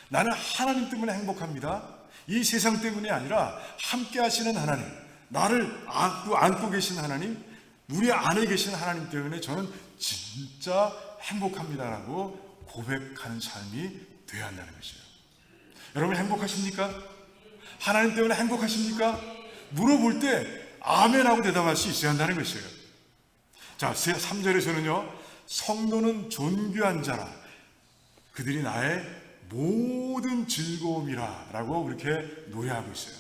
나는 하나님 때문에 행복합니다. 이 세상 때문이 아니라 함께 하시는 하나님, 나를 안고 계신 하나님, 우리 안에 계신 하나님 때문에 저는 진짜 행복합니다라고 고백하는 삶이 되어야 한다는 것이에요. 여러분 행복하십니까? 하나님 때문에 행복하십니까? 물어볼 때 아멘하고 대답할 수 있어야 한다는 것이에요. 자, 3절에서는요. 성도는 존귀한 자라 그들이 나의 모든 즐거움이라 라고 그렇게 노래하고 있어요.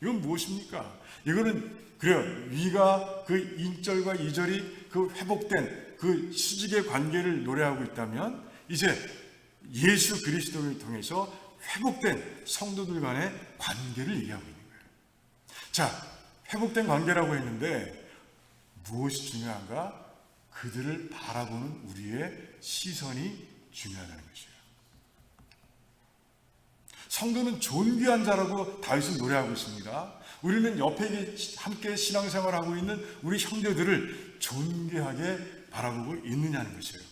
이건 무엇입니까? 이거는 그래요. 위가 그 1절과 2절이 그 회복된 그 수직의 관계를 노래하고 있다면 이제 예수 그리스도를 통해서 회복된 성도들 간의 관계를 얘기하고 있는 거예요. 자, 회복된 관계라고 했는데 무엇이 중요한가? 그들을 바라보는 우리의 시선이 중요하다는 것이에요. 성도는 존귀한 자라고 다윗은 노래하고 있습니다. 우리는 옆에 함께 신앙생활하고 있는 우리 형제들을 존귀하게 바라보고 있느냐는 것이에요.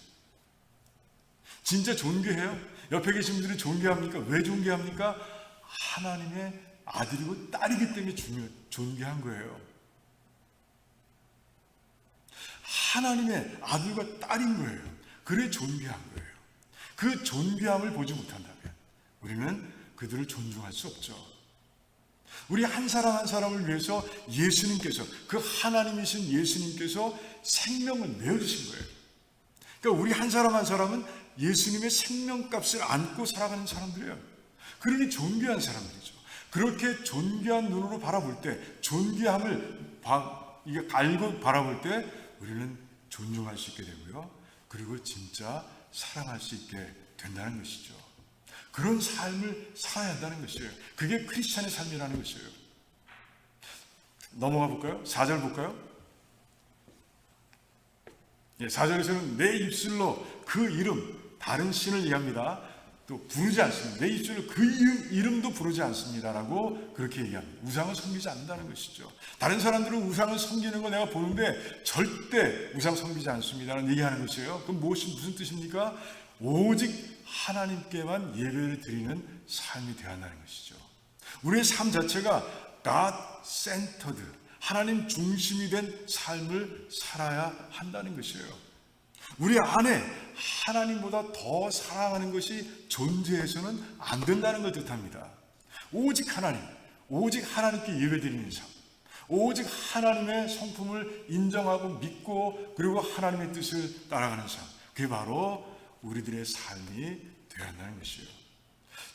진짜 존귀해요? 옆에 계신 분들이 존귀합니까? 왜 존귀합니까? 하나님의 아들이고 딸이기 때문에 존귀한 거예요. 하나님의 아들과 딸인 거예요. 그래 존귀한 거예요. 그 존귀함을 보지 못한다면 우리는 그들을 존중할 수 없죠. 우리 한 사람 한 사람을 위해서 예수님께서, 그 하나님이신 예수님께서 생명을 내어주신 거예요. 그러니까 우리 한 사람 한 사람은 예수님의 생명값을 안고 살아가는 사람들이에요. 그러니 존귀한 사람들이죠. 그렇게 존귀한 눈으로 바라볼 때, 존귀함을 알고 바라볼 때 우리는 존중할 수 있게 되고요. 그리고 진짜 사랑할 수 있게 된다는 것이죠. 그런 삶을 살아야 한다는 것이에요. 그게 크리스찬의 삶이라는 것이에요. 넘어가 볼까요? 4절 볼까요? 4절에서는 내 입술로 그 이름, 다른 신을 얘기합니다. 또 부르지 않습니다. 내 입술로 그 이름도 부르지 않습니다라고 그렇게 얘기합니다. 우상을 섬기지 않는다는 것이죠. 다른 사람들은 우상을 섬기는 거 내가 보는데 절대 우상 섬기지 않습니다라는 얘기하는 것이에요. 그럼 무슨 뜻입니까? 오직 하나님께만 예배를 드리는 삶이 되어야 한다는 것이죠. 우리의 삶 자체가 God-centered, 하나님 중심이 된 삶을 살아야 한다는 것이에요. 우리 안에 하나님보다 더 사랑하는 것이 존재해서는 안 된다는 걸 뜻합니다. 오직 하나님, 오직 하나님께 예배드리는 삶, 오직 하나님의 성품을 인정하고 믿고 그리고 하나님의 뜻을 따라가는 삶, 그게 바로 우리들의 삶이 되어야 한다는 것이에요.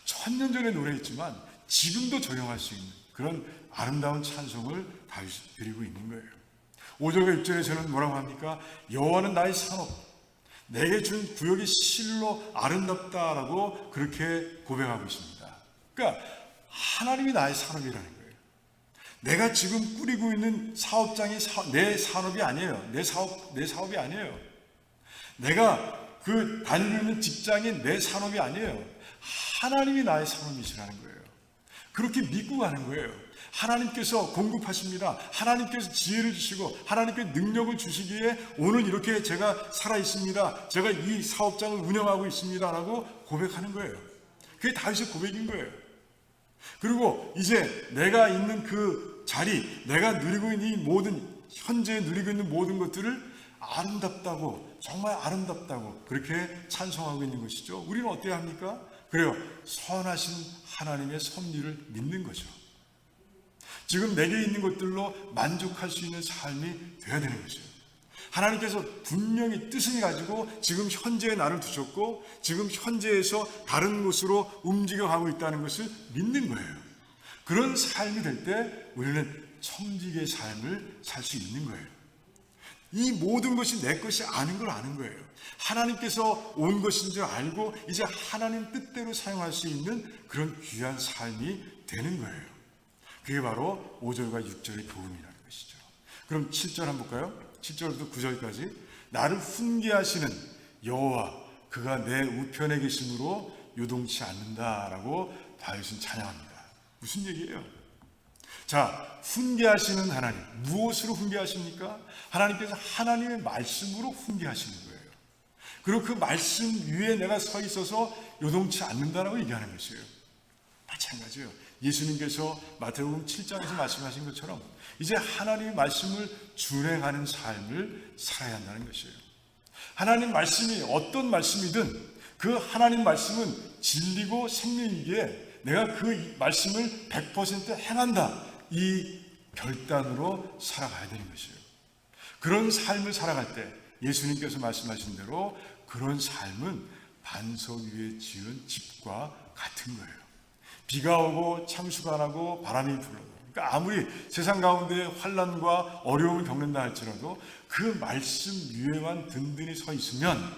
1000년 전에 노래했지만 지금도 적용할 수 있는 그런 아름다운 찬송을 다윗이 드리고 있는 거예요. 5절과 6절에서는 뭐라고 합니까? 여호와는 나의 산업, 내게 준 구역이 실로 아름답다라고 그렇게 고백하고 있습니다. 그러니까 하나님이 나의 산업이라는 거예요. 내가 지금 꾸리고 있는 사업장이 내 산업이 아니에요. 내 사업이 아니에요. 내가 다니고 있는 직장이 내 산업이 아니에요. 하나님이 나의 산업이시라는 거예요. 그렇게 믿고 가는 거예요. 하나님께서 공급하십니다. 하나님께서 지혜를 주시고 하나님께 능력을 주시기에 오늘 이렇게 제가 살아 있습니다. 제가 이 사업장을 운영하고 있습니다. 라고 고백하는 거예요. 그게 다윗의 고백인 거예요. 그리고 이제 내가 있는 그 자리, 내가 누리고 있는 이 현재 누리고 있는 모든 것들을 아름답다고, 정말 아름답다고 그렇게 찬송하고 있는 것이죠. 우리는 어때야 합니까? 그래요. 선하신 하나님의 섭리를 믿는 거죠. 지금 내게 있는 것들로 만족할 수 있는 삶이 되어야 되는 거죠. 하나님께서 분명히 뜻을 가지고 지금 현재의 나를 두셨고 지금 현재에서 다른 곳으로 움직여가고 있다는 것을 믿는 거예요. 그런 삶이 될 때 우리는 청지기의 삶을 살 수 있는 거예요. 이 모든 것이 내 것이 아닌 걸 아는 거예요. 하나님께서 온 것인 줄 알고 이제 하나님 뜻대로 사용할 수 있는 그런 귀한 삶이 되는 거예요. 그게 바로 5절과 6절의 교훈이라는 것이죠. 그럼 7절 한번 볼까요? 7절부터 9절까지 나를 훈계하시는 여호와 그가 내 우편에 계심으로 요동치 않는다라고 다윗은 찬양합니다. 무슨 얘기예요? 자, 훈계하시는 하나님, 무엇으로 훈계하십니까? 하나님께서 하나님의 말씀으로 훈계하시는 거예요. 그리고 그 말씀 위에 내가 서 있어서 요동치 않는다라고 얘기하는 것이에요. 마찬가지예요. 예수님께서 마태복음 7장에서 말씀하신 것처럼 이제 하나님의 말씀을 준행하는 삶을 살아야 한다는 것이에요. 하나님 말씀이 어떤 말씀이든 그 하나님 말씀은 진리고 생명이기에 내가 그 말씀을 100% 행한다. 이 결단으로 살아가야 되는 것이에요. 그런 삶을 살아갈 때 예수님께서 말씀하신 대로 그런 삶은 반석 위에 지은 집과 같은 거예요. 비가 오고 창수가 나고 바람이 불어도 그러니까 아무리 세상 가운데 환난과 어려움을 겪는다 할지라도 그 말씀 위에만 든든히 서 있으면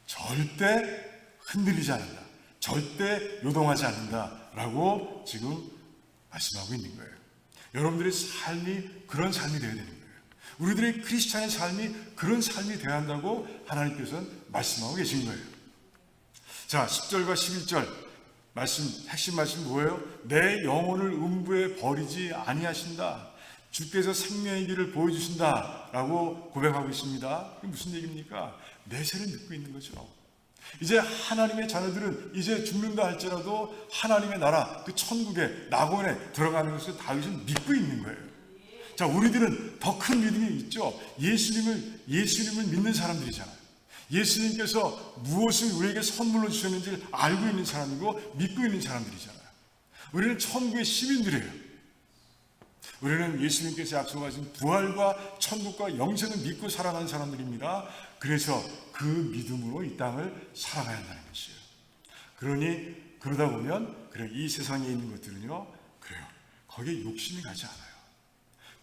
절대 흔들리지 않는다. 절대 요동하지 않는다라고 지금 말씀하고 있는 거예요. 여러분들의 삶이 그런 삶이 되어야 되는 거예요. 우리들의 크리스찬의 삶이 그런 삶이 되어야 한다고 하나님께서는 말씀하고 계신 거예요. 자, 10절과 11절 핵심 말씀 뭐예요? 내 영혼을 음부에 버리지 아니하신다. 주께서 생명의 길을 보여주신다 라고 고백하고 있습니다. 이게 무슨 얘기입니까? 내세를 믿고 있는 거죠. 이제 하나님의 자녀들은 이제 죽는다 할지라도 하나님의 나라, 그 천국의 낙원에 들어가는 것을 다윗은 믿고 있는 거예요. 자, 우리들은 더 큰 믿음이 있죠. 예수님을 믿는 사람들이잖아요. 예수님께서 무엇을 우리에게 선물로 주셨는지를 알고 있는 사람이고 믿고 있는 사람들이잖아요. 우리는 천국의 시민들이에요. 우리는 예수님께서 약속하신 부활과 천국과 영생을 믿고 살아가는 사람들입니다. 그래서 그 믿음으로 이 땅을 살아가야 한다는 것이에요. 그러다 보면 이 세상에 있는 것들은요, 그래요. 거기에 욕심이 가지 않아요.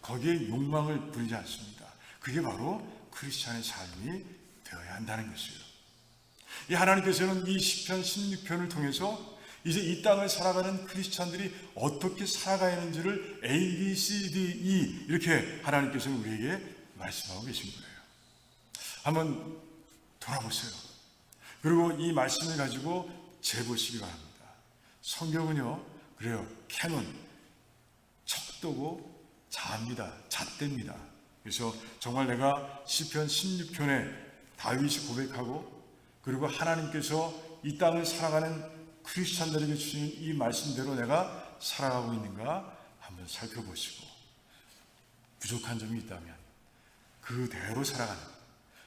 거기에 욕망을 부리지 않습니다. 그게 바로 크리스찬의 삶이 되어야 한다는 것이에요. 이 하나님께서는 이 시편 16편을 통해서 이제 이 땅을 살아가는 크리스찬들이 어떻게 살아가야 하는지를 A, B, C, D, E 이렇게 하나님께서는 우리에게 말씀하고 계신 거예요. 한번 돌아보세요. 그리고 이 말씀을 가지고 재보시기 바랍니다. 성경은요, 그래요. 캐논, 척도고 자입니다. 잣대입니다. 그래서 정말 내가 시편 16편에 다윗이 고백하고 그리고 하나님께서 이 땅을 살아가는 크리스찬들에게 주시는 이 말씀대로 내가 살아가고 있는가 한번 살펴보시고 부족한 점이 있다면 그대로 살아가는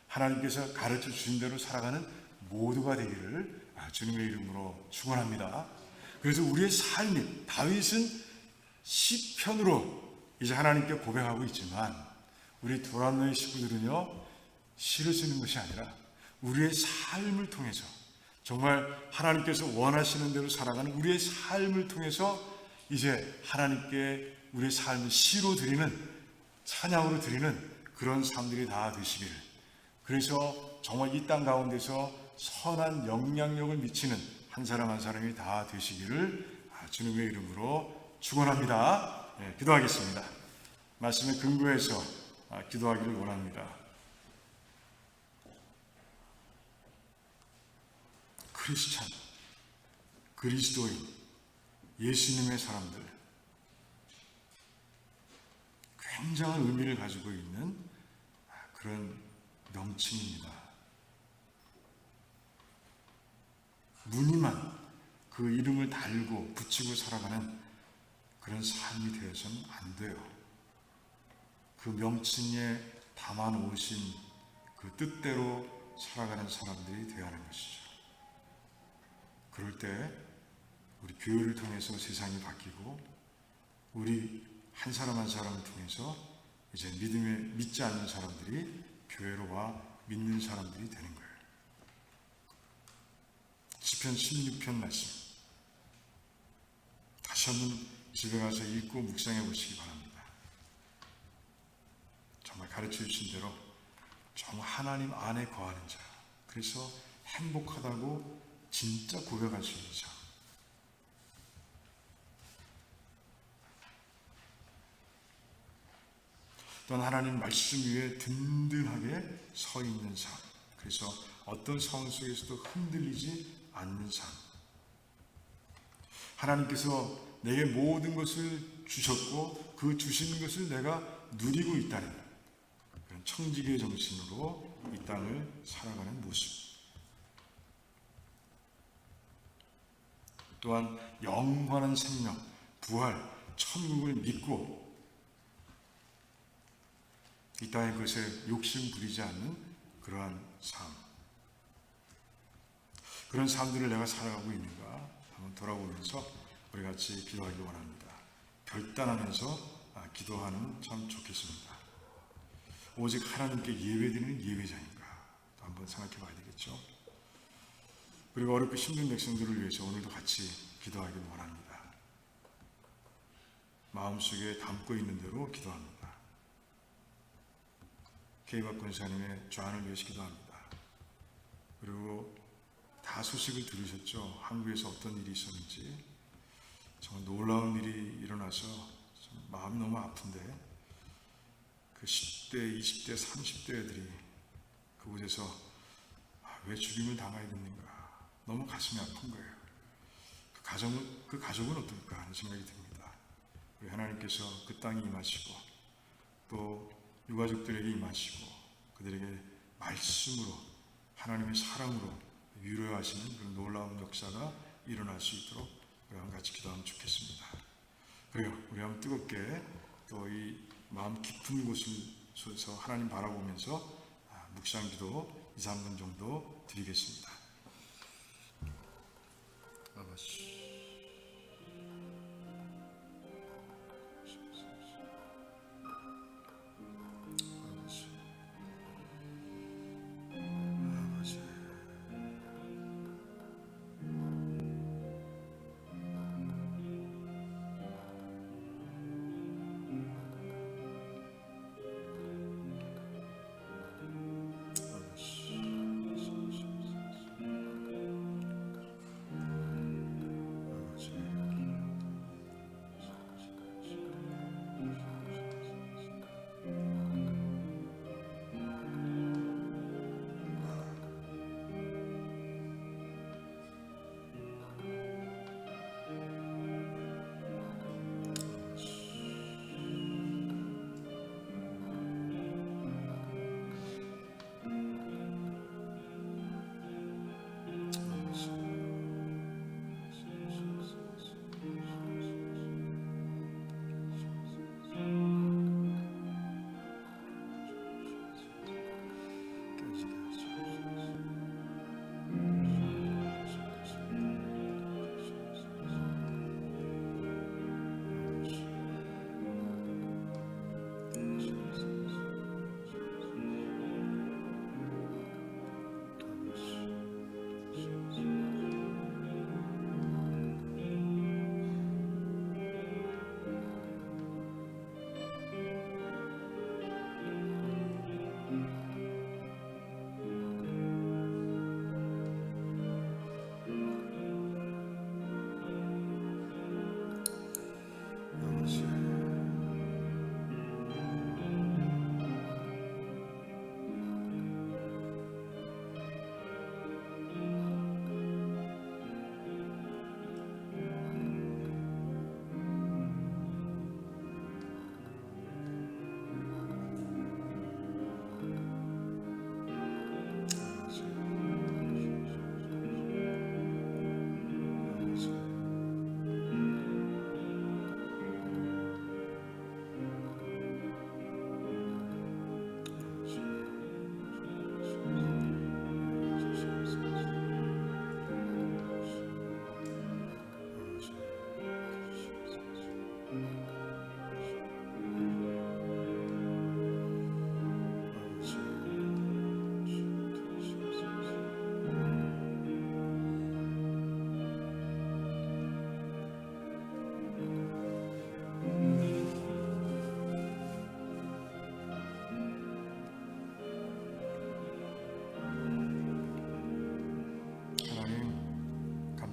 하나님께서 가르쳐 주신 대로 살아가는 모두가 되기를 주님의 이름으로 축원합니다. 그래서 우리의 삶이 다윗은 시편으로 이제 하나님께 고백하고 있지만 우리 도란노의 식구들은요 시를 쓰는 것이 아니라 우리의 삶을 통해서 정말 하나님께서 원하시는 대로 살아가는 우리의 삶을 통해서 이제 하나님께 우리의 삶을 시로 드리는 찬양으로 드리는 그런 삶들이 다 되시기를 그래서 정말 이 땅 가운데서 선한 영향력을 미치는 한 사람 한 사람이 다 되시기를 주님의 이름으로 축원합니다. 기도하겠습니다. 말씀에 근거해서 기도하기를 원합니다. 크리스찬, 그리스도인, 예수님의 사람들, 굉장한 의미를 가지고 있는 그런 명칭입니다. 무늬만 그 이름을 달고 붙이고 살아가는 그런 삶이 되어서는 안 돼요. 그 명칭에 담아 놓으신 그 뜻대로 살아가는 사람들이 되어야 하는 것이죠. 그럴 때 우리 교회를 통해서 세상이 바뀌고 우리 한 사람 한 사람을 통해서 이제 믿지 않는 사람들이 교회로 와 믿는 사람들이 되는 거예요. 시편 16편 말씀 다시 한번 집에 가서 읽고 묵상해 보시기 바랍니다. 정말 가르쳐 주신 대로 정말 하나님 안에 거하는 자, 그래서 행복하다고 진짜 고백할 수 있는 자, 또한 하나님 말씀 위에 든든하게 서 있는 삶, 그래서 어떤 상황 속에서도 흔들리지 않는 삶. 하나님께서 내게 모든 것을 주셨고 그 주신 것을 내가 누리고 있다는 그런 청지기의 정신으로 이 땅을 살아가는 모습. 또한 영원한 생명, 부활, 천국을 믿고 이 땅의 것에 욕심 부리지 않는 그러한 삶. 그런 삶들을 내가 살아가고 있는가 한번 돌아보면서 우리 같이 기도하기 원합니다. 결단하면서 기도하는 참 좋겠습니다. 오직 하나님께 예배드리는 예배자인가 한번 생각해 봐야 되겠죠. 그리고 어렵고 힘든 백성들을 위해서 오늘도 같이 기도하기를 원합니다. 마음속에 담고 있는 대로 기도합니다. K박 권사님의 좌안을 위해서 기도합니다. 그리고 다 소식을 들으셨죠? 한국에서 어떤 일이 있었는지. 정말 놀라운 일이 일어나서 마음이 너무 아픈데 그 10대, 20대, 30대 애들이 그곳에서 왜 죽임을 당하겠는가 너무 가슴이 아픈 거예요. 그 가족은 어떨까 하는 생각이 듭니다. 우리 하나님께서 그 땅에 임하시고 또 유가족들에게 임하시고 그들에게 말씀으로 하나님의 사랑으로 위로하시는 그런 놀라운 역사가 일어날 수 있도록 우리 한번 같이 기도하면 좋겠습니다. 그래요. 우리 한번 뜨겁게 또 이 마음 깊은 곳에서 하나님 바라보면서 묵상 기도 2, 3분 정도 드리겠습니다. 아버지.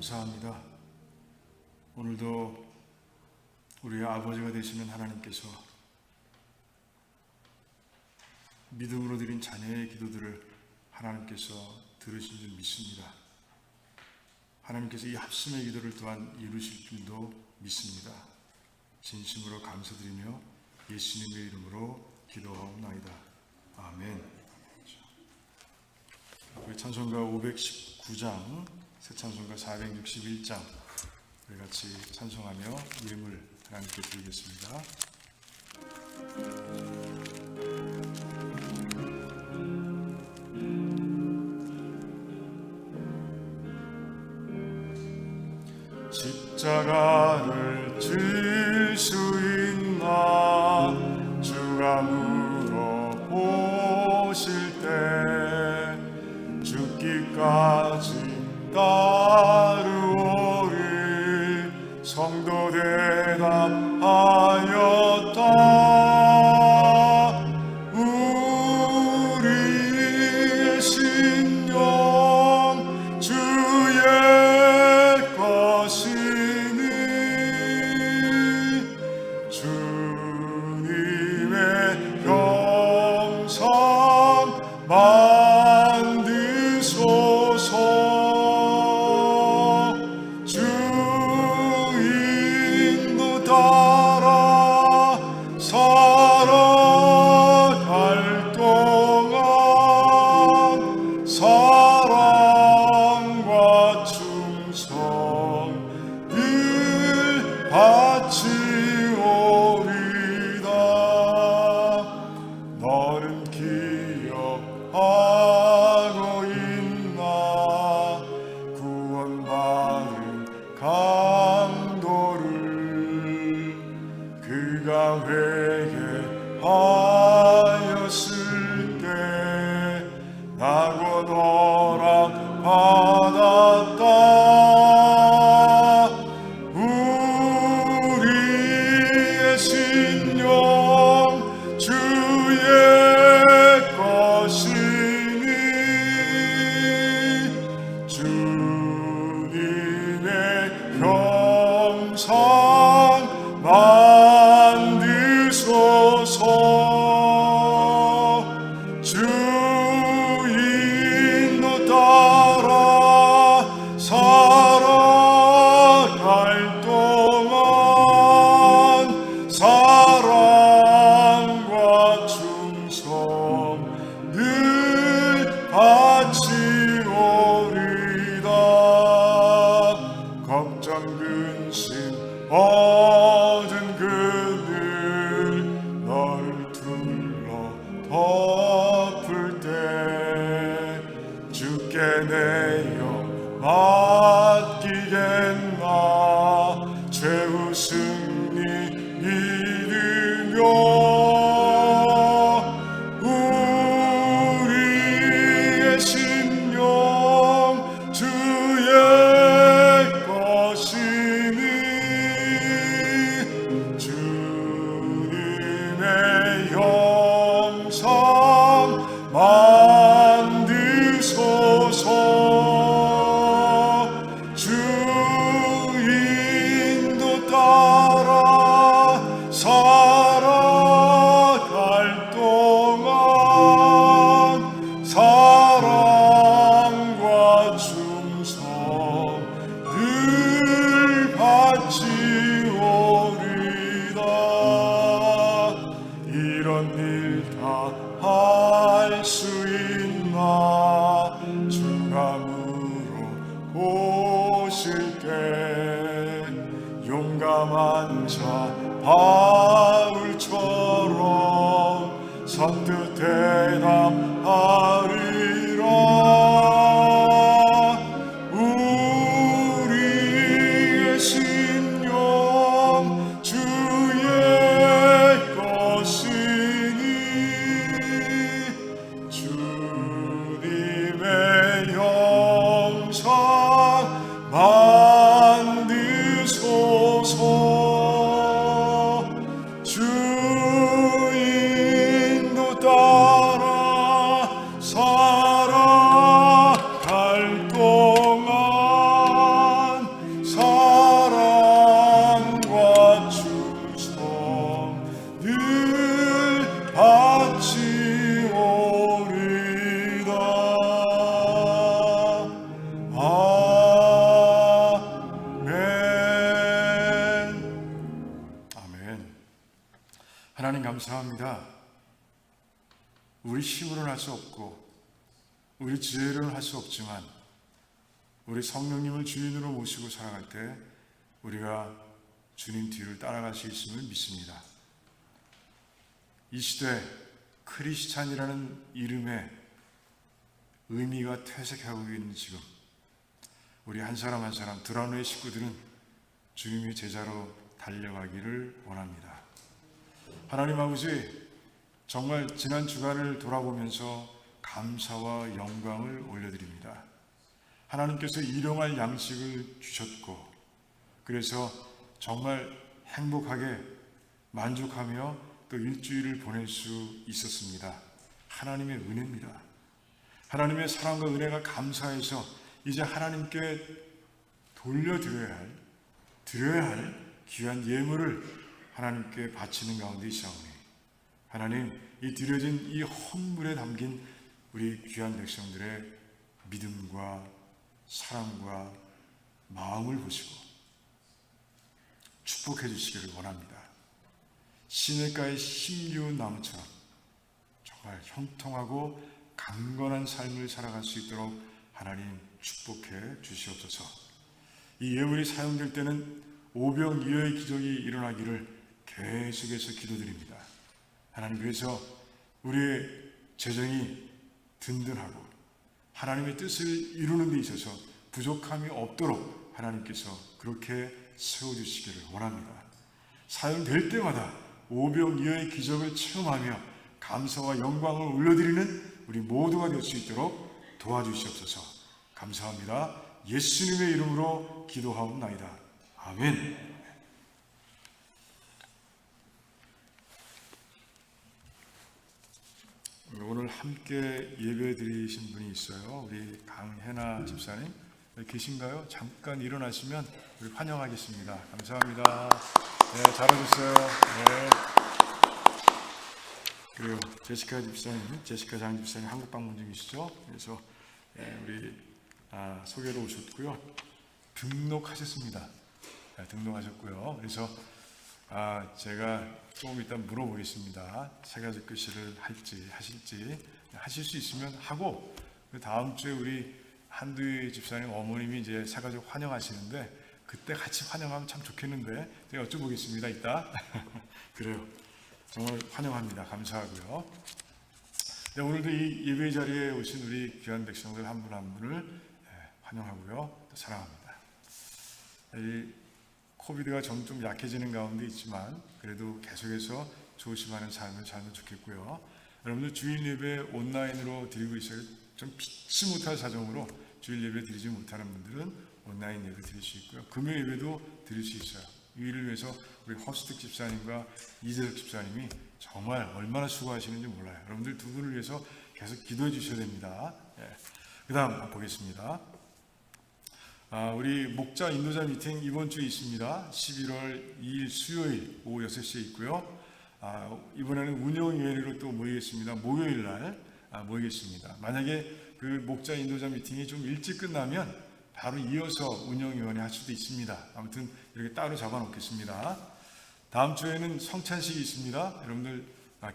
감사합니다. 오늘도 우리의 아버지가 되시는 하나님께서 믿음으로 드린 자녀의 기도들을 하나님께서 들으신 줄 믿습니다. 하나님께서 이 합심의 기도를 또한 이루실 줄도 믿습니다. 진심으로 감사드리며 예수님의 이름으로 기도하옵나이다. 아멘. 우리 찬송가 519장, 새 찬송가 461장 우리 같이 찬송하며 예물 하나님께 드리겠습니다. 십자가를 질 수 있나 주가 물어보실 때 죽기까지 따르오리 성도 대답하였다. 우리의 신령 주의 것이니 주님의 형상 만드소서. 주 인도 따라 살아갈 동안 사랑과 충성 늘 바치오리다. 너는 기억하고 있나 구원받은 강도를 그가 회개하였을 때 나고 너랑 받았다. 우리의 신령 주의 것이니 주님의 형상 만드소서. 주 인도 따라 살아갈 동안 사랑과 충성 늘 바치오리다. 걱정 근심 얻은 그늘 너를 둘러 덮을 때 주께 내 영 맡기겠나. 최후 승리 믿으며 우리의 신령 주의 것이니 주님의 형상 만드소서. 주 인도 따라 살아갈 동안 사랑과 충성 늘 바치오리다. 이런 일 다 할 수 있나 주가 물어보실게 용감한 자 바울처럼 선뜻 대답하리라. 우리의 신령 주의 것이니 주님의 형상 만드소서. 하나님 감사합니다. 우리 힘으로는 할 수 없고 우리 지혜로는 할 수 없지만 우리 성령님을 주인으로 모시고 살아갈 때 우리가 주님 뒤를 따라갈 수 있음을 믿습니다. 이 시대 크리스찬이라는 이름의 의미가 퇴색하고 있는 지금 우리 한 사람 한 사람 드라노의 식구들은 주님의 제자로 달려가기를 원합니다. 하나님 아버지, 정말 지난 주간을 돌아보면서 감사와 영광을 올려드립니다. 하나님께서 일용할 양식을 주셨고 그래서 정말 행복하게 만족하며 또 일주일을 보낼 수 있었습니다. 하나님의 은혜입니다. 하나님의 사랑과 은혜가 감사해서 이제 하나님께 드려야 할 귀한 예물을 하나님께 바치는 가운데 있사오니 하나님, 이 드려진 이 헌물에 담긴 우리 귀한 백성들의 믿음과 사랑과 마음을 보시고 축복해 주시기를 원합니다. 시냇가의 힘기운 나무처럼 정말 형통하고 강건한 삶을 살아갈 수 있도록 하나님 축복해 주시옵소서. 이 예물이 사용될 때는 오병이어의 기적이 일어나기를 계속해서 기도드립니다. 하나님, 그래서 우리의 재정이 든든하고 하나님의 뜻을 이루는 데 있어서 부족함이 없도록 하나님께서 그렇게 세워주시기를 원합니다. 사용될 때마다 오병이어의 기적을 체험하며 감사와 영광을 올려드리는 우리 모두가 될 수 있도록 도와주시옵소서. 감사합니다. 예수님의 이름으로 기도하옵나이다. 아멘. 오늘 함께 예배 드리신 분이 있어요. 우리 강혜나 집사님 계신가요? 잠깐 일어나시면 우리 환영하겠습니다. 감사합니다. 네, 잘하셨어요. 네. 그리고 제시카 집사님, 제시카 장 집사님 한국 방문 중이시죠? 그래서 우리 소개로 오셨고요. 등록하셨습니다. 네, 등록하셨고요. 그래서 제가 조금 이따 물어보겠습니다. 세가지 교실을 하실지 하실 수 있으면 하고 그 다음 주에 우리 한두희 집사님 어머님이 이제 세가지 환영하시는데 그때 같이 환영하면 참 좋겠는데 제가 여쭤보겠습니다. 이따. 그래요. 정말 환영합니다. 감사하고요. 네, 오늘도 이 예배 자리에 오신 우리 귀한 백성들 한 분 한 분을 환영하고요. 또 사랑합니다. 이 코비드가 좀 약해지는 가운데 있지만 그래도 계속해서 조심하는 삶을 살면 좋겠고요. 여러분들 주일 예배 온라인으로 드리고 있어요. 좀 피치 못할 사정으로 주일 예배 드리지 못하는 분들은 온라인 예배 드릴 수 있고요. 금요 예배도 드릴 수 있어요. 이 일을 위해서 우리 허스득 집사님과 이재석 집사님이 정말 얼마나 수고하시는지 몰라요. 여러분들 두 분을 위해서 계속 기도해 주셔야 됩니다. 그 다음 보겠습니다. 우리 목자 인도자 미팅 이번 주에 있습니다. 11월 2일 수요일 오후 6시에 있고요. 이번에는 운영위원회로 또 모이겠습니다. 목요일 날 모이겠습니다. 만약에 그 목자 인도자 미팅이 좀 일찍 끝나면 바로 이어서 운영위원회 할 수도 있습니다. 아무튼 이렇게 따로 잡아 놓겠습니다. 다음 주에는 성찬식이 있습니다. 여러분들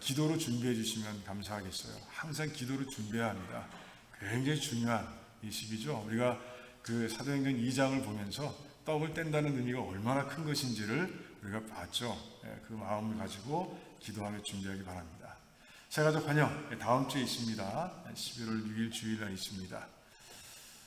기도로 준비해 주시면 감사하겠어요. 항상 기도로 준비해야 합니다. 굉장히 중요한 이 시기죠. 우리가 그 사도행전 2장을 보면서 떡을 뗀다는 의미가 얼마나 큰 것인지를 우리가 봤죠. 그 마음을 가지고 기도하며 준비하기 바랍니다. 세가족 환영 다음 주에 있습니다. 11월 6일 주일날 있습니다.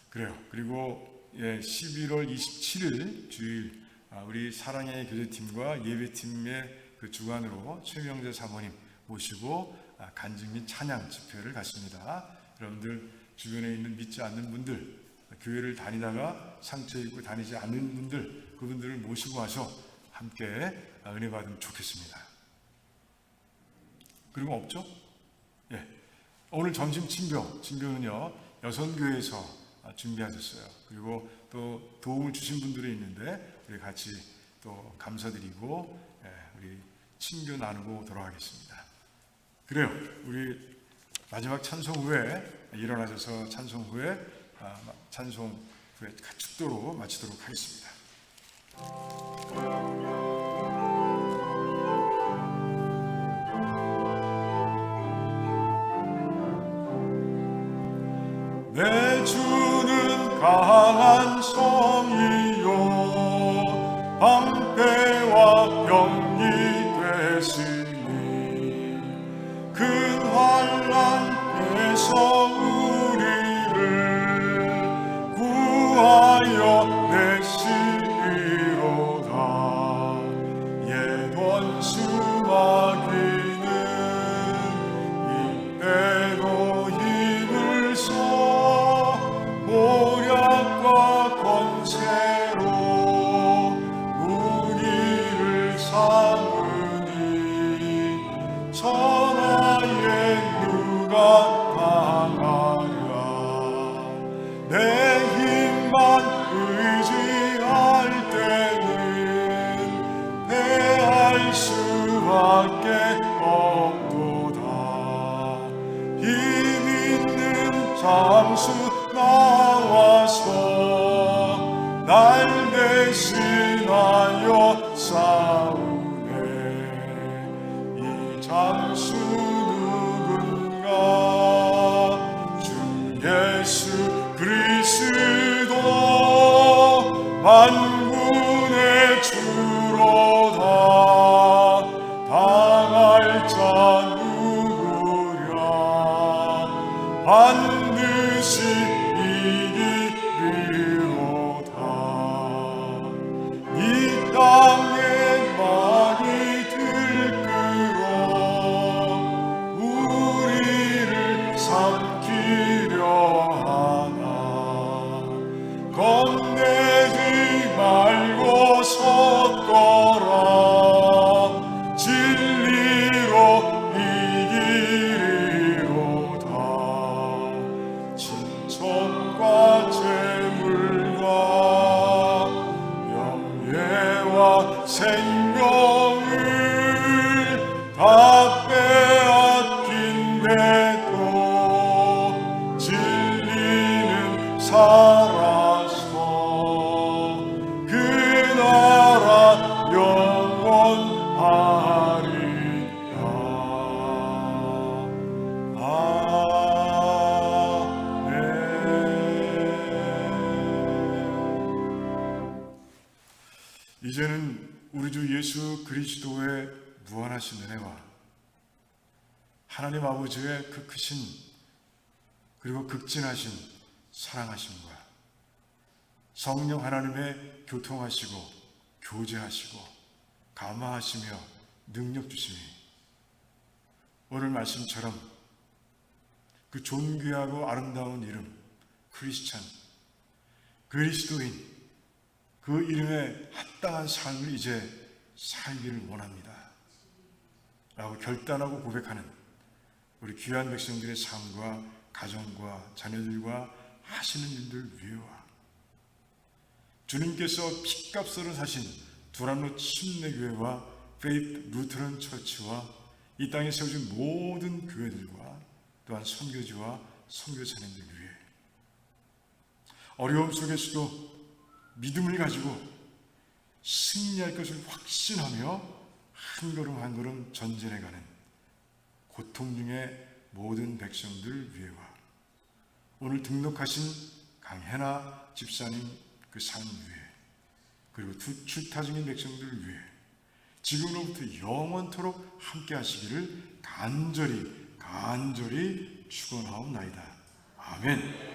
그래요. 그리고 11월 27일 주일 우리 사랑의 교제팀과 예배팀의 그 주관으로 최명재 사모님 모시고 간증 및 찬양 집회를 갖습니다. 여러분들 주변에 있는 믿지 않는 분들, 교회를 다니다가 상처 입고 다니지 않는 분들, 그분들을 모시고 와서 함께 은혜 받으면 좋겠습니다. 그리고 없죠? 오늘 점심 친교는요 여선교회에서 준비하셨어요. 그리고 또 도움을 주신 분들이 있는데 우리 같이 또 감사드리고 우리 친교 나누고 돌아가겠습니다. 그래요. 우리 마지막 찬송 후에 일어나셔서 찬송 후에 축도로 마치도록 하겠습니다. 대신하여 싸우네. 이 장수 누군가? 주 예수 그리스도 만군의 주로다. 당할 자 누구랴? 반드시 이기리로다. 이 땅에 많이 들끓어 우리를 삼키려 하나. 겁내지 말고 섰거라. 진리로 이기리로다. 친척과 재물과 명예와 생명을 다 빼앗긴데도 진리는 살아서 그 나라 영원하리라. 아멘. 이제는 우리 주 예수 그리스도의 무한하신 은혜와 하나님 아버지의 그 크신 그리고 극진하신 사랑하심과 성령 하나님의 교통하시고 교제하시고 감화하시며 능력 주심이 오늘 말씀처럼 그 존귀하고 아름다운 이름 크리스찬, 그리스도인, 그 이름에 합당한 삶을 이제 살기를 원합니다 라고 결단하고 고백하는 우리 귀한 백성들의 삶과 가정과 자녀들과 하시는 일들 위에와 주님께서 핏값으로 사신 두란노 침례교회와 페이트 루터런 처치와 이 땅에 세워진 모든 교회들과 또한 선교지와 선교사님들 위해 어려움 속에서도 믿음을 가지고 승리할 것을 확신하며 한 걸음 한 걸음 전진해가는 고통 중에 모든 백성들 위해와 오늘 등록하신 강혜나 집사님 그 삶 위에 그리고 출타 중인 백성들 위해 지금으로부터 영원토록 함께 하시기를 간절히 축원하옵나이다. 아멘.